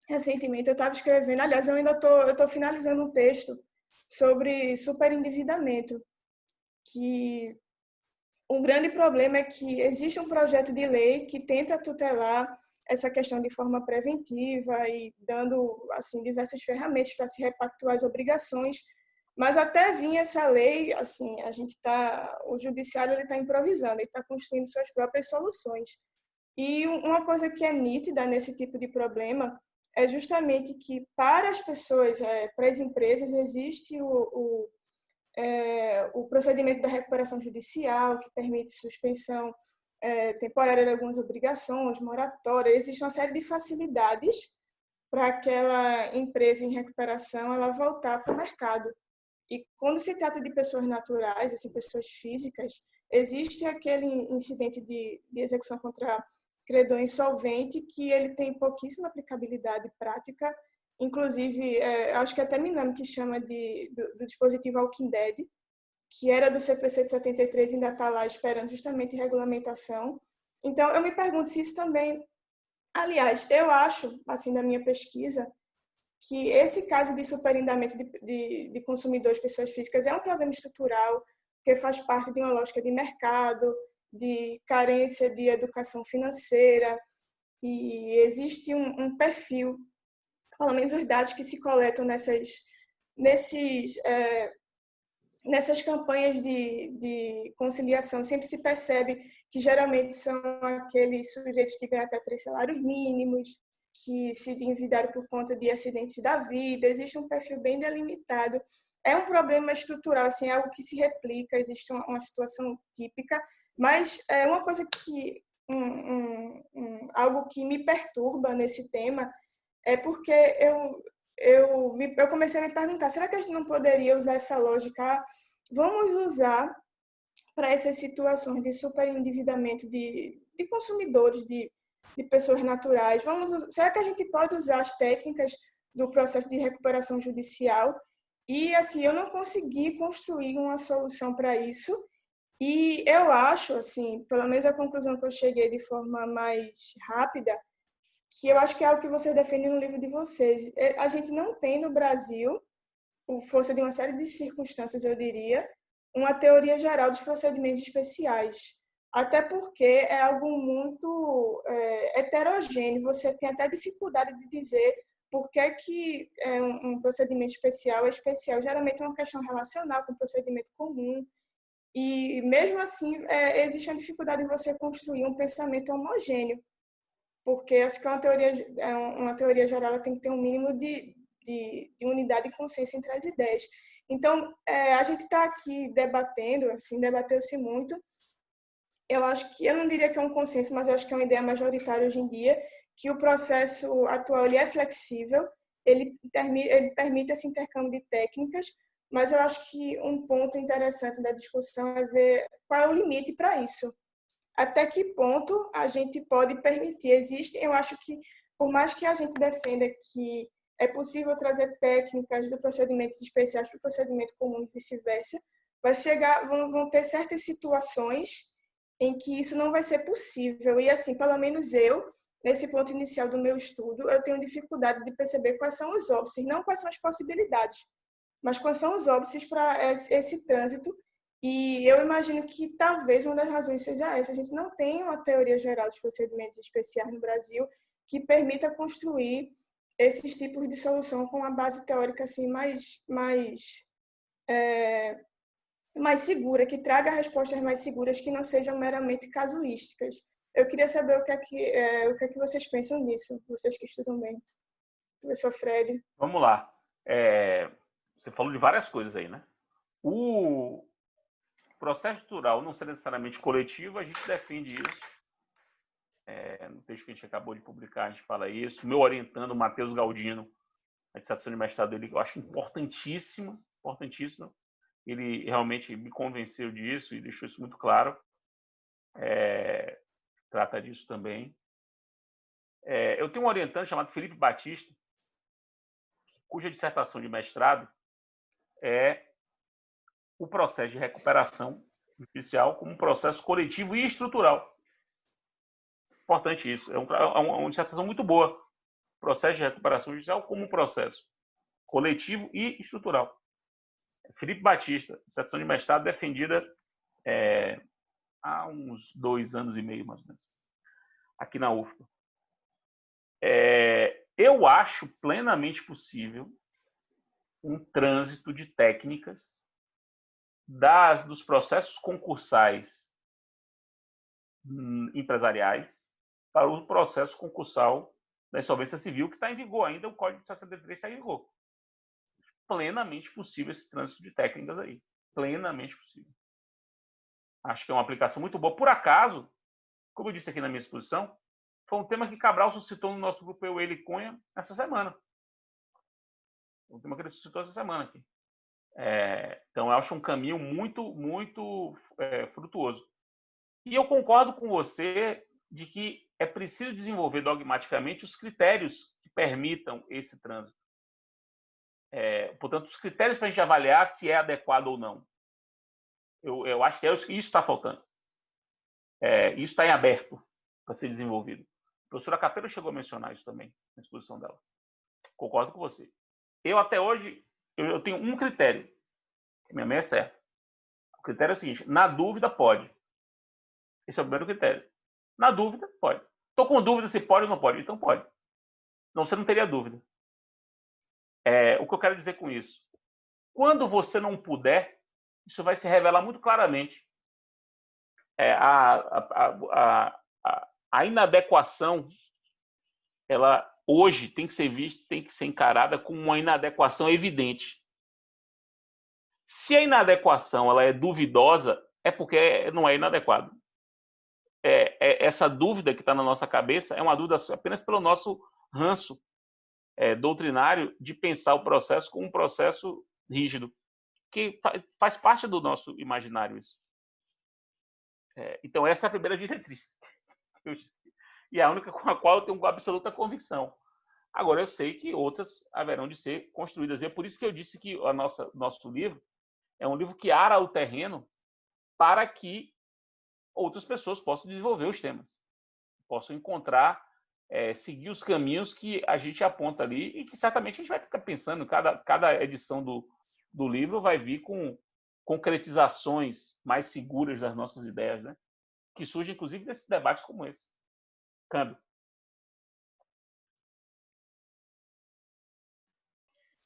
recentemente. Eu estava escrevendo, aliás, eu ainda estou finalizando um texto sobre superendividamento, que um grande problema é que existe um projeto de lei que tenta tutelar essa questão de forma preventiva e dando assim diversas ferramentas para se repactuar as obrigações, mas até vir essa lei, assim, o judiciário ele está improvisando, ele está construindo suas próprias soluções. E uma coisa que é nítida nesse tipo de problema é justamente que para as pessoas, para as empresas, existe o procedimento da recuperação judicial, que permite suspensão temporária de algumas obrigações, moratória. Existe uma série de facilidades para aquela empresa em recuperação ela voltar para o mercado. E quando se trata de pessoas naturais, assim, pessoas físicas, existe aquele incidente de execução contra credor insolvente que ele tem pouquíssima aplicabilidade prática. Inclusive, acho que até Minami que chama do dispositivo Walking Dead, que era do CPC de 73 e ainda está lá esperando justamente regulamentação. Então, eu me pergunto se isso também... Aliás, eu acho, assim, da minha pesquisa, que esse caso de superendividamento de consumidores, pessoas físicas, é um problema estrutural, que faz parte de uma lógica de mercado, de carência de educação financeira, e existe um perfil pelo menos os dados que se coletam nessas campanhas de conciliação, sempre se percebe que geralmente são aqueles sujeitos que ganham até 3 salários mínimos, que se endividaram por conta de acidentes da vida. Existe um perfil bem delimitado. É um problema estrutural, assim, é algo que se replica, existe uma situação típica, mas é uma coisa que algo que me perturba nesse tema é porque eu comecei a me perguntar, será que a gente não poderia usar essa lógica? Vamos usar para essas situações de superendividamento de consumidores, de pessoas naturais. Será que a gente pode usar as técnicas do processo de recuperação judicial? E, assim, eu não consegui construir uma solução para isso. E eu acho, assim, pelo menos a conclusão que eu cheguei de forma mais rápida, que eu acho que é algo que vocês defendem no livro de vocês. A gente não tem no Brasil, por força de uma série de circunstâncias, eu diria, uma teoria geral dos procedimentos especiais. Até porque é algo muito heterogêneo. Você tem até dificuldade de dizer por que um procedimento especial é especial. Geralmente é uma questão relacional com o procedimento comum. E, mesmo assim, existe uma dificuldade em você construir um pensamento homogêneo. Porque acho que uma teoria geral ela tem que ter um mínimo de unidade e consciência entre as ideias. Então, a gente está aqui debatendo, assim, debateu-se muito. Eu acho que, eu não diria que é um consenso, mas eu acho que é uma ideia majoritária hoje em dia, que o processo atual ele é flexível, ele permite esse intercâmbio de técnicas, mas eu acho que um ponto interessante da discussão é ver qual é o limite para isso. Até que ponto a gente pode permitir? Eu acho que, por mais que a gente defenda que é possível trazer técnicas do procedimentos especiais para o procedimento comum e vice-versa, vão ter certas situações em que isso não vai ser possível. E, assim, pelo menos eu, nesse ponto inicial do meu estudo, eu tenho dificuldade de perceber quais são os óbices, não quais são as possibilidades, mas quais são os óbices para esse trânsito. E eu imagino que talvez uma das razões seja essa. A gente não tem uma teoria geral dos procedimentos especiais no Brasil que permita construir esses tipos de solução com uma base teórica assim, mais segura, que traga respostas mais seguras, que não sejam meramente casuísticas. Eu queria saber o que é que vocês pensam nisso, vocês que estudam bem. Professor Fred. Vamos lá. Você falou de várias coisas aí, né? O processo estrutural não ser necessariamente coletivo, a gente defende isso. No texto que a gente acabou de publicar, a gente fala isso. Meu orientando, o Matheus Galdino, a dissertação de mestrado dele, eu acho importantíssimo. Ele realmente me convenceu disso e deixou isso muito claro. Trata disso também. Eu tenho um orientante chamado Felipe Batista, cuja dissertação de mestrado é o processo de recuperação judicial como um processo coletivo e estrutural. Importante isso. É uma dissertação muito boa. Processo de recuperação judicial como um processo coletivo e estrutural. Felipe Batista, dissertação de mestrado defendida há uns 2 anos e meio, mais ou menos, aqui na UFBA. Eu acho plenamente possível um trânsito de técnicas dos processos concursais empresariais para o processo concursal da insolvência civil, que está em vigor ainda, o Código de 63 está em vigor. Plenamente possível esse trânsito de técnicas aí. Plenamente possível. Acho que é uma aplicação muito boa. Por acaso, como eu disse aqui na minha exposição, foi um tema que Cabral suscitou no nosso grupo Eu, Ele e Cunha essa semana. Um tema que ele suscitou essa semana aqui. Então, eu acho um caminho muito, muito frutuoso. E eu concordo com você de que é preciso desenvolver dogmaticamente os critérios que permitam esse trânsito. Portanto, os critérios para a gente avaliar se é adequado ou não. Eu acho que isso está faltando. Isso está em aberto para ser desenvolvido. A professora Capelo chegou a mencionar isso também na exposição dela. Concordo com você. Eu, até hoje, eu tenho um critério, que minha mãe é certa. O critério é o seguinte: na dúvida, pode. Esse é o primeiro critério. Na dúvida, pode. Estou com dúvida se pode ou não pode. Então, pode. Senão você não teria dúvida. O que eu quero dizer com isso? Quando você não puder, isso vai se revelar muito claramente. A inadequação, ela hoje tem que ser vista, tem que ser encarada como uma inadequação evidente. Se a inadequação ela é duvidosa, é porque não é inadequado. Essa dúvida que está na nossa cabeça é uma dúvida apenas pelo nosso ranço doutrinário de pensar o processo como um processo rígido, que faz parte do nosso imaginário isso. Então, essa é a primeira diretriz. E é a única com a qual eu tenho absoluta convicção. Agora, eu sei que outras haverão de ser construídas. E é por isso que eu disse que nosso livro é um livro que ara o terreno para que outras pessoas possam desenvolver os temas, possam encontrar, seguir os caminhos que a gente aponta ali e que certamente a gente vai ficar pensando, cada edição do livro vai vir com concretizações mais seguras das nossas ideias, né? Que surgem, inclusive, desses debates como esse. Câmbio.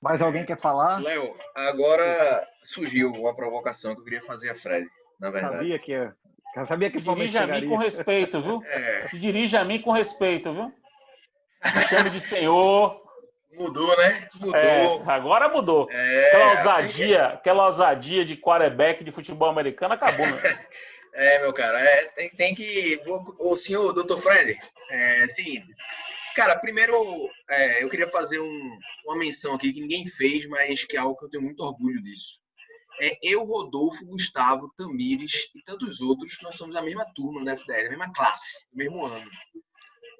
Mais alguém quer falar? Léo, agora surgiu uma provocação que eu queria fazer a Fred, na verdade. Sabia que Se dirige a mim com respeito, viu? Se dirige a mim com respeito, viu? Me chame de senhor. Mudou, né? Mudou. Agora mudou. Aquela ousadia de quarterback de futebol americano acabou, né? Meu cara, tem que... O senhor, Dr. Fred, seguinte. Cara, primeiro, eu queria fazer uma menção aqui que ninguém fez, mas que é algo que eu tenho muito orgulho disso. Eu, Rodolfo, Gustavo, Tamires e tantos outros, nós somos a mesma turma da FDR, a mesma classe, o mesmo ano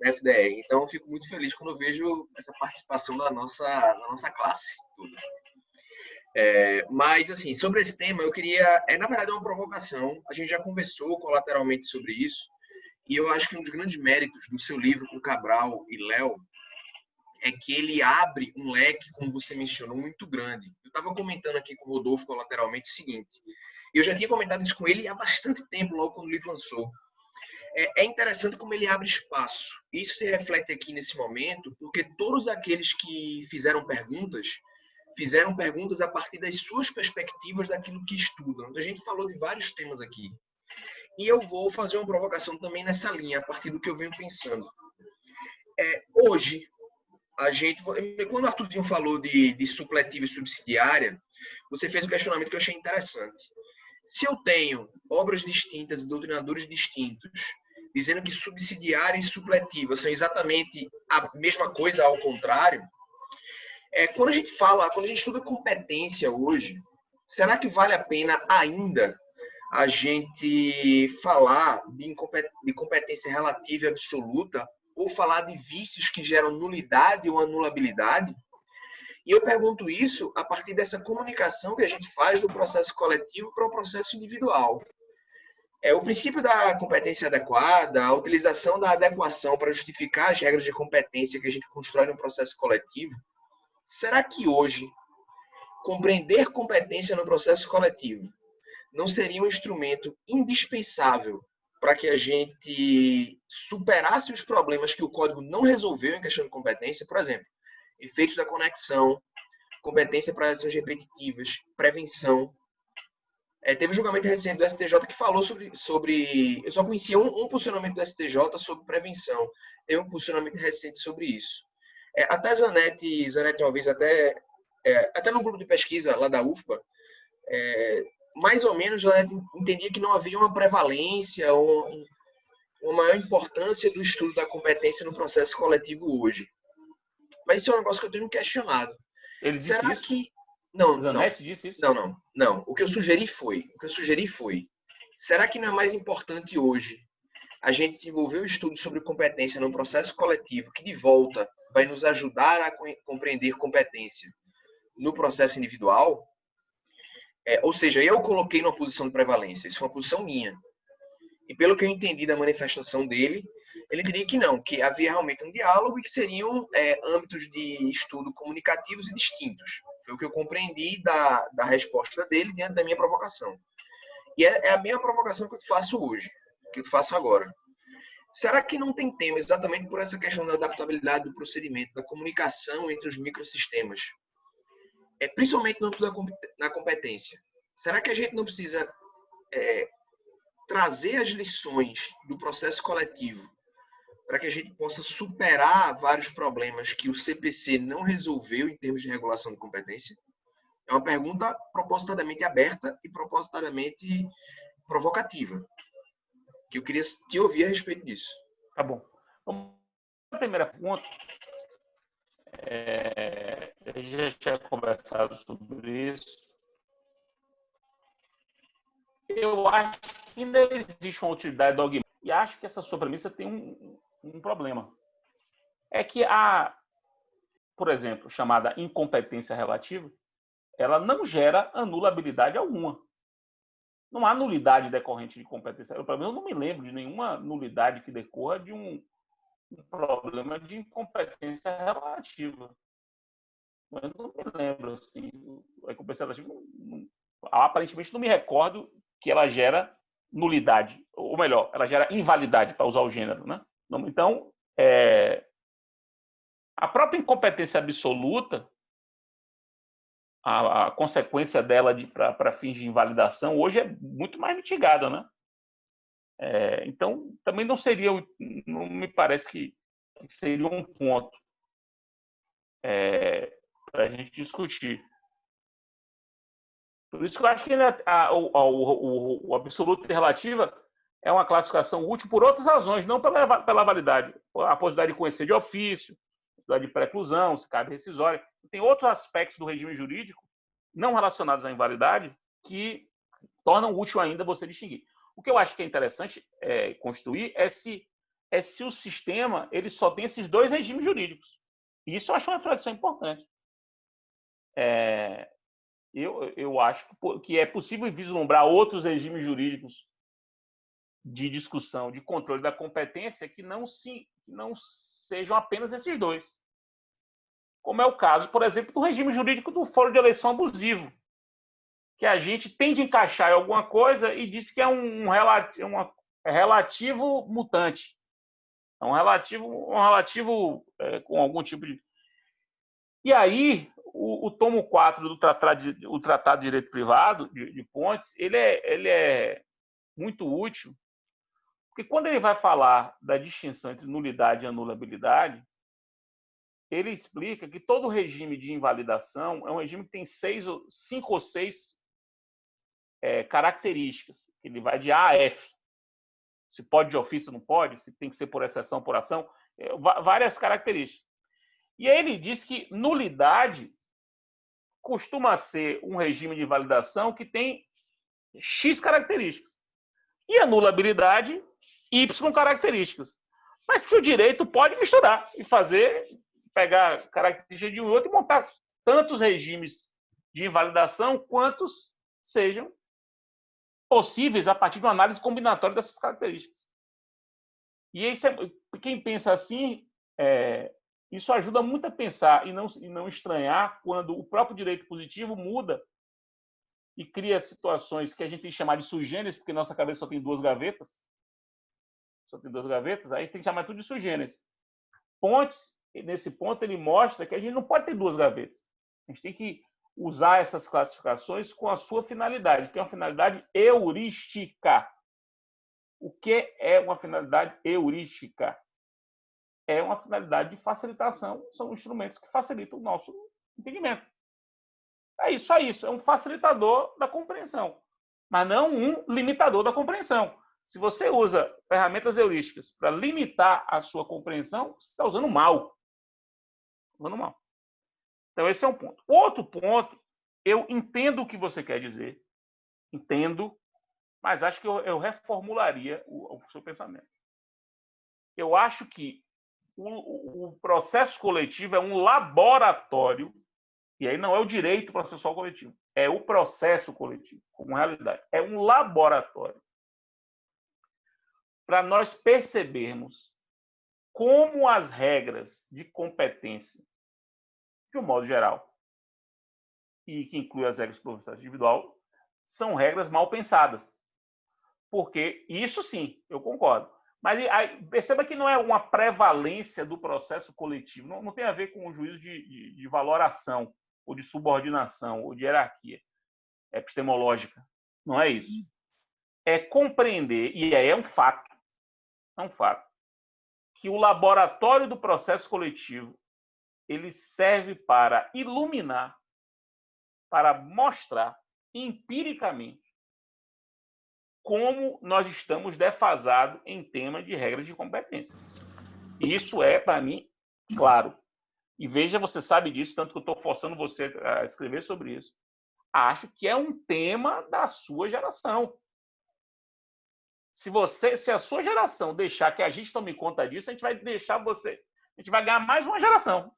da FDR. Então, eu fico muito feliz quando eu vejo essa participação da nossa classe toda. Mas, assim, sobre esse tema, eu queria... na verdade, é uma provocação. A gente já conversou colateralmente sobre isso. E eu acho que um dos grandes méritos do seu livro com Cabral e Léo é que ele abre um leque, como você mencionou, muito grande. Eu estava comentando aqui com o Rodolfo colateralmente o seguinte. Eu já tinha comentado isso com ele há bastante tempo, logo quando o livro lançou. É interessante como ele abre espaço. Isso se reflete aqui nesse momento, porque todos aqueles que fizeram perguntas a partir das suas perspectivas daquilo que estudam. A gente falou de vários temas aqui. E eu vou fazer uma provocação também nessa linha, a partir do que eu venho pensando. Hoje, quando o Arthurzinho falou de supletiva e subsidiária, você fez um questionamento que eu achei interessante. Se eu tenho obras distintas e doutrinadores distintos, dizendo que subsidiária e supletiva são exatamente a mesma coisa, ao contrário, quando a gente estuda competência hoje, será que vale a pena ainda a gente falar de competência relativa e absoluta ou falar de vícios que geram nulidade ou anulabilidade? E eu pergunto isso a partir dessa comunicação que a gente faz do processo coletivo para o processo individual. O princípio da competência adequada, a utilização da adequação para justificar as regras de competência que a gente constrói no processo coletivo, será que hoje compreender competência no processo coletivo não seria um instrumento indispensável para que a gente superasse os problemas que o código não resolveu em questão de competência? Por exemplo, efeitos da conexão, competência para ações repetitivas, prevenção. Teve um julgamento recente do STJ que falou sobre... Eu só conhecia um posicionamento do STJ sobre prevenção. Teve um posicionamento recente sobre isso. Até Zanetti uma vez, até no grupo de pesquisa lá da UFBA, mais ou menos ela entendia que não havia uma prevalência ou uma maior importância do estudo da competência no processo coletivo hoje. Mas isso é um negócio que eu tenho questionado. Ele disse Será isso? que... Não, Zanetti disse isso? Não. O que eu sugeri foi, será que não é mais importante hoje a gente desenvolver um estudo sobre competência no processo coletivo que, de volta, vai nos ajudar a compreender competência no processo individual? Ou seja, eu coloquei numa posição de prevalência. Isso foi uma posição minha. E pelo que eu entendi da manifestação dele, ele diria que não, que havia realmente um diálogo e que seriam âmbitos de estudo comunicativos e distintos. Foi o que eu compreendi da resposta dele diante da minha provocação. E é a mesma provocação que eu te faço hoje, que eu te faço agora. Será que não tem tema exatamente por essa questão da adaptabilidade do procedimento, da comunicação entre os microsistemas? principalmente no âmbito da competência. Será que a gente não precisa trazer as lições do processo coletivo para que a gente possa superar vários problemas que o CPC não resolveu em termos de regulação de competência? É uma pergunta propositadamente aberta e propositadamente provocativa, que eu queria te ouvir a respeito disso. Tá bom. A primeira ponto, a gente já tinha conversado sobre isso. Eu acho que ainda existe uma utilidade dogmática e acho que essa sua premissa tem um problema. É que por exemplo, chamada incompetência relativa, ela não gera anulabilidade alguma. Não há nulidade decorrente de competência. Eu não me lembro de nenhuma nulidade que decorra de um problema de incompetência relativa. Eu não me lembro, assim. A incompetência relativa, aparentemente, não me recordo que ela gera nulidade. Ou melhor, ela gera invalidade, para usar o gênero, né? Então, a própria incompetência absoluta, a consequência dela para fins de invalidação, hoje é muito mais mitigada, né? Então, também não me parece que seria um ponto para a gente discutir. Por isso que eu acho que o absoluto e relativa é uma classificação útil por outras razões, não pela validade. A possibilidade de conhecer de ofício, a possibilidade de preclusão, se cabe rescisória. Tem outros aspectos do regime jurídico não relacionados à invalidade que tornam útil ainda você distinguir. O que eu acho que é interessante construir é se o sistema ele só tem esses dois regimes jurídicos. E isso eu acho uma reflexão importante. Eu acho que é possível vislumbrar outros regimes jurídicos de discussão, de controle da competência que não sejam apenas esses dois. Como é o caso, por exemplo, do regime jurídico do foro de eleição abusivo, que a gente tende a encaixar em alguma coisa e diz que é um relativo mutante. É um relativo com algum tipo de... E aí, o tomo 4 do Tratado de Direito Privado, de Pontes, ele é muito útil, porque quando ele vai falar da distinção entre nulidade e anulabilidade, ele explica que todo regime de invalidação é um regime que tem 5 ou 6 características. Ele vai de A a F. Se pode de ofício, não pode, se tem que ser por exceção, por ação, várias características. E aí ele diz que nulidade costuma ser um regime de validação que tem X características. E anulabilidade, Y características. Mas que o direito pode misturar e pegar características de um e outro e montar tantos regimes de invalidação quantos sejam possíveis a partir de uma análise combinatória dessas características. E aí, quem pensa assim, isso ajuda muito a pensar e não estranhar quando o próprio direito positivo muda e cria situações que a gente tem que chamar de sui generis, porque nossa cabeça só tem 2 gavetas. Aí tem que chamar tudo de sui generis. Pontes, nesse ponto, ele mostra que a gente não pode ter 2 gavetas. A gente tem que usar essas classificações com a sua finalidade, que é uma finalidade heurística. O que é uma finalidade heurística? É uma finalidade de facilitação, são instrumentos que facilitam o nosso entendimento. É isso, só isso. É um facilitador da compreensão, mas não um limitador da compreensão. Se você usa ferramentas heurísticas para limitar a sua compreensão, você está usando mal. Então, esse é um ponto. Outro ponto, eu entendo o que você quer dizer, mas acho que eu reformularia o seu pensamento. Eu acho que o processo coletivo é um laboratório, e aí não é o direito processual coletivo, é o processo coletivo, como realidade. É um laboratório para nós percebermos como as regras de competência, de um modo geral, e que inclui as regras do processo individual, são regras mal pensadas. Porque isso sim, eu concordo. Mas aí, perceba que não é uma prevalência do processo coletivo, não tem a ver com o juízo de valoração. ou de subordinação, ou de hierarquia epistemológica. Não é isso. É compreender, e aí é um fato, que o laboratório do processo coletivo ele serve para iluminar, para mostrar empiricamente como nós estamos defasados em tema de regras de competência. Isso é, para mim, claro. E veja, você sabe disso, tanto que eu estou forçando você a escrever sobre isso. Acho que é um tema da sua geração. Se a sua geração deixar que a gente tome conta disso, a gente vai deixar você... A gente vai ganhar mais uma geração.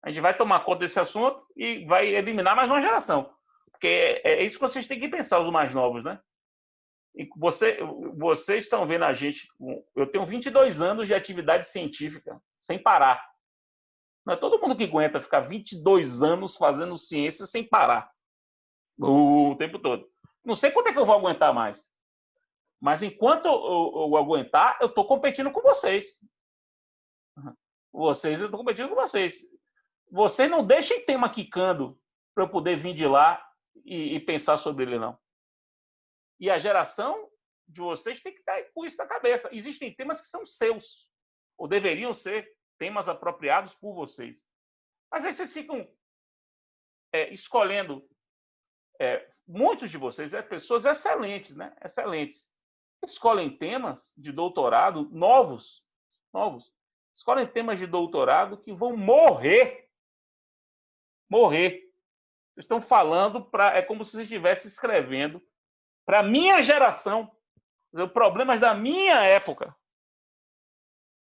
A gente vai tomar conta desse assunto e vai eliminar mais uma geração. Porque é isso que vocês têm que pensar, os mais novos, né? E vocês estão vendo a gente... Eu tenho 22 anos de atividade científica, sem parar. Não é todo mundo que aguenta ficar 22 anos fazendo ciência sem parar. O tempo todo. Não sei quanto é que eu vou aguentar mais. Mas enquanto eu aguentar, eu estou competindo com vocês. Eu estou competindo com vocês. Vocês não deixem tema quicando para eu poder vir de lá e pensar sobre ele, não. E a geração de vocês tem que estar com isso na cabeça. Existem temas que são seus, ou deveriam ser temas apropriados por vocês. Mas aí vocês ficam escolhendo. Muitos de vocês, pessoas excelentes, né? Excelentes. Escolhem temas de doutorado novos. Escolhem temas de doutorado que vão morrer. Vocês estão falando é como se vocês estivessem escrevendo para a minha geração, os problemas da minha época.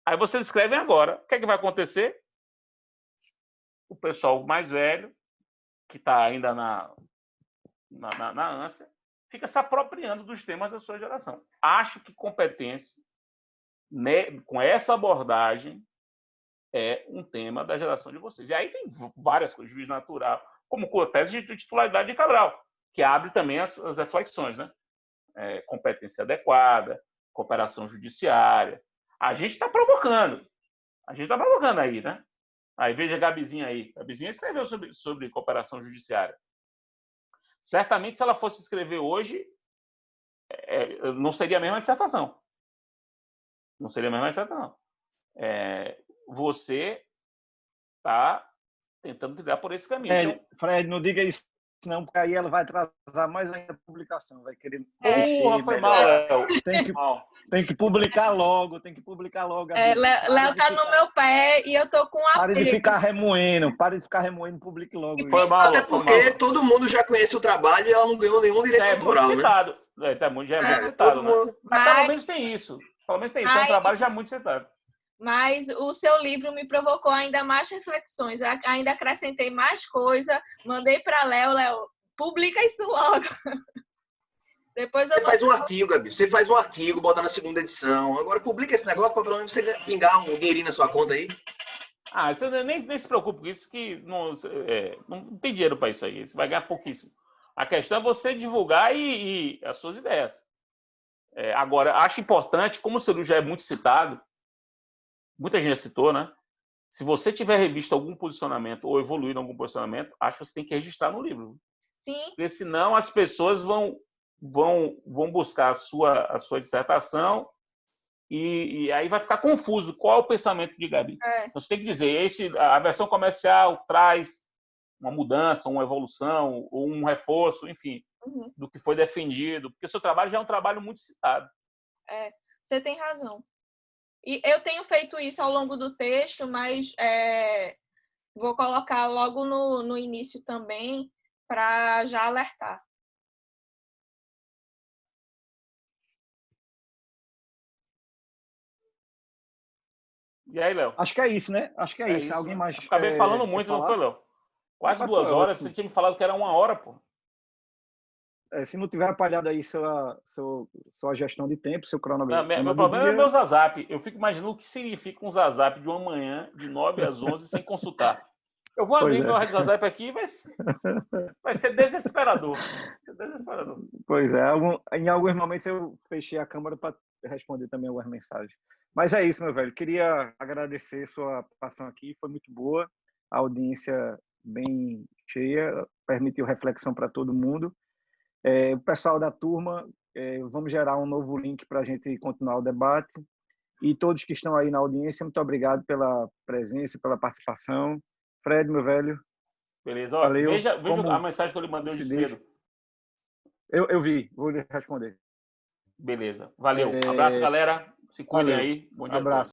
Aí vocês escrevem agora. O que é que vai acontecer? O pessoal mais velho, que está ainda na ânsia, fica se apropriando dos temas da sua geração. Acho que competência, né, com essa abordagem, é um tema da geração de vocês. E aí tem várias coisas, juiz natural, como a tese de titularidade de Cabral, que abre também as reflexões, né? Competência adequada, cooperação judiciária. A gente está provocando. Aí, né? Aí veja a Gabizinha aí. A Gabizinha escreveu sobre cooperação judiciária. Certamente, se ela fosse escrever hoje, não seria a mesma dissertação. Você está tentando trilhar por esse caminho. Então... Fred, não diga isso não, porque aí ela vai atrasar mais ainda a publicação. Vai querer... foi mal, Léo. Tem que publicar logo. Léo tá no meu pé e eu tô com a Pare de ficar remoendo, publique logo. Até porque todo mundo já conhece o trabalho e ela não ganhou nenhum direito autoral, né? Já é muito citado, né? Mas pelo menos tem isso. É um trabalho já muito citado. Mas o seu livro me provocou ainda mais reflexões. Ainda acrescentei mais coisa. Mandei para Léo, publica isso logo. Depois você faz um artigo, Gabi. Você faz um artigo, bota na segunda edição. Agora publica esse negócio para pelo menos você pingar um dinheirinho na sua conta aí. Você nem se preocupe com isso, que não tem dinheiro para isso aí. Você vai ganhar pouquíssimo. A questão é você divulgar e as suas ideias. Agora, acho importante, como o seu livro já é muito citado, muita gente já citou, né? Se você tiver revisto algum posicionamento ou evoluído em algum posicionamento, acho que você tem que registrar no livro. Sim. Porque senão as pessoas vão buscar a sua dissertação e aí vai ficar confuso qual é o pensamento de Gabi. Então, você tem que dizer, a versão comercial traz uma mudança, uma evolução, ou um reforço, enfim, do que foi defendido, porque o seu trabalho já é um trabalho muito citado. Você tem razão. E eu tenho feito isso ao longo do texto, mas vou colocar logo no início também, para já alertar. E aí, Léo? Acho que é isso, né? Acho que é isso. Alguém mais? Acabei falando muito, não foi, Léo? Quase 2 horas. Você tinha me falado que era 1 hora, pô. Se não tiver apalhado aí sua gestão de tempo, seu cronograma. Meu problema é meu Zazap. Eu fico imaginando o que significa um Zazap de uma manhã, de 9 às 11, sem consultar. Eu vou abrir meu Zazap aqui e vai ser desesperador. Pois é. Em alguns momentos eu fechei a câmera para responder também algumas mensagens. Mas é isso, meu velho. Queria agradecer sua participação aqui. Foi muito boa. A audiência bem cheia, permitiu reflexão para todo mundo. O pessoal da turma, vamos gerar um novo link para a gente continuar o debate. E todos que estão aí na audiência, muito obrigado pela presença, pela participação. Fred, meu velho. Beleza. Valeu. Veja a mensagem que eu lhe mandei hoje cedo. Eu vi, vou lhe responder. Beleza. Valeu. Abraço, galera. Se cuidem aí. Bom dia a todos.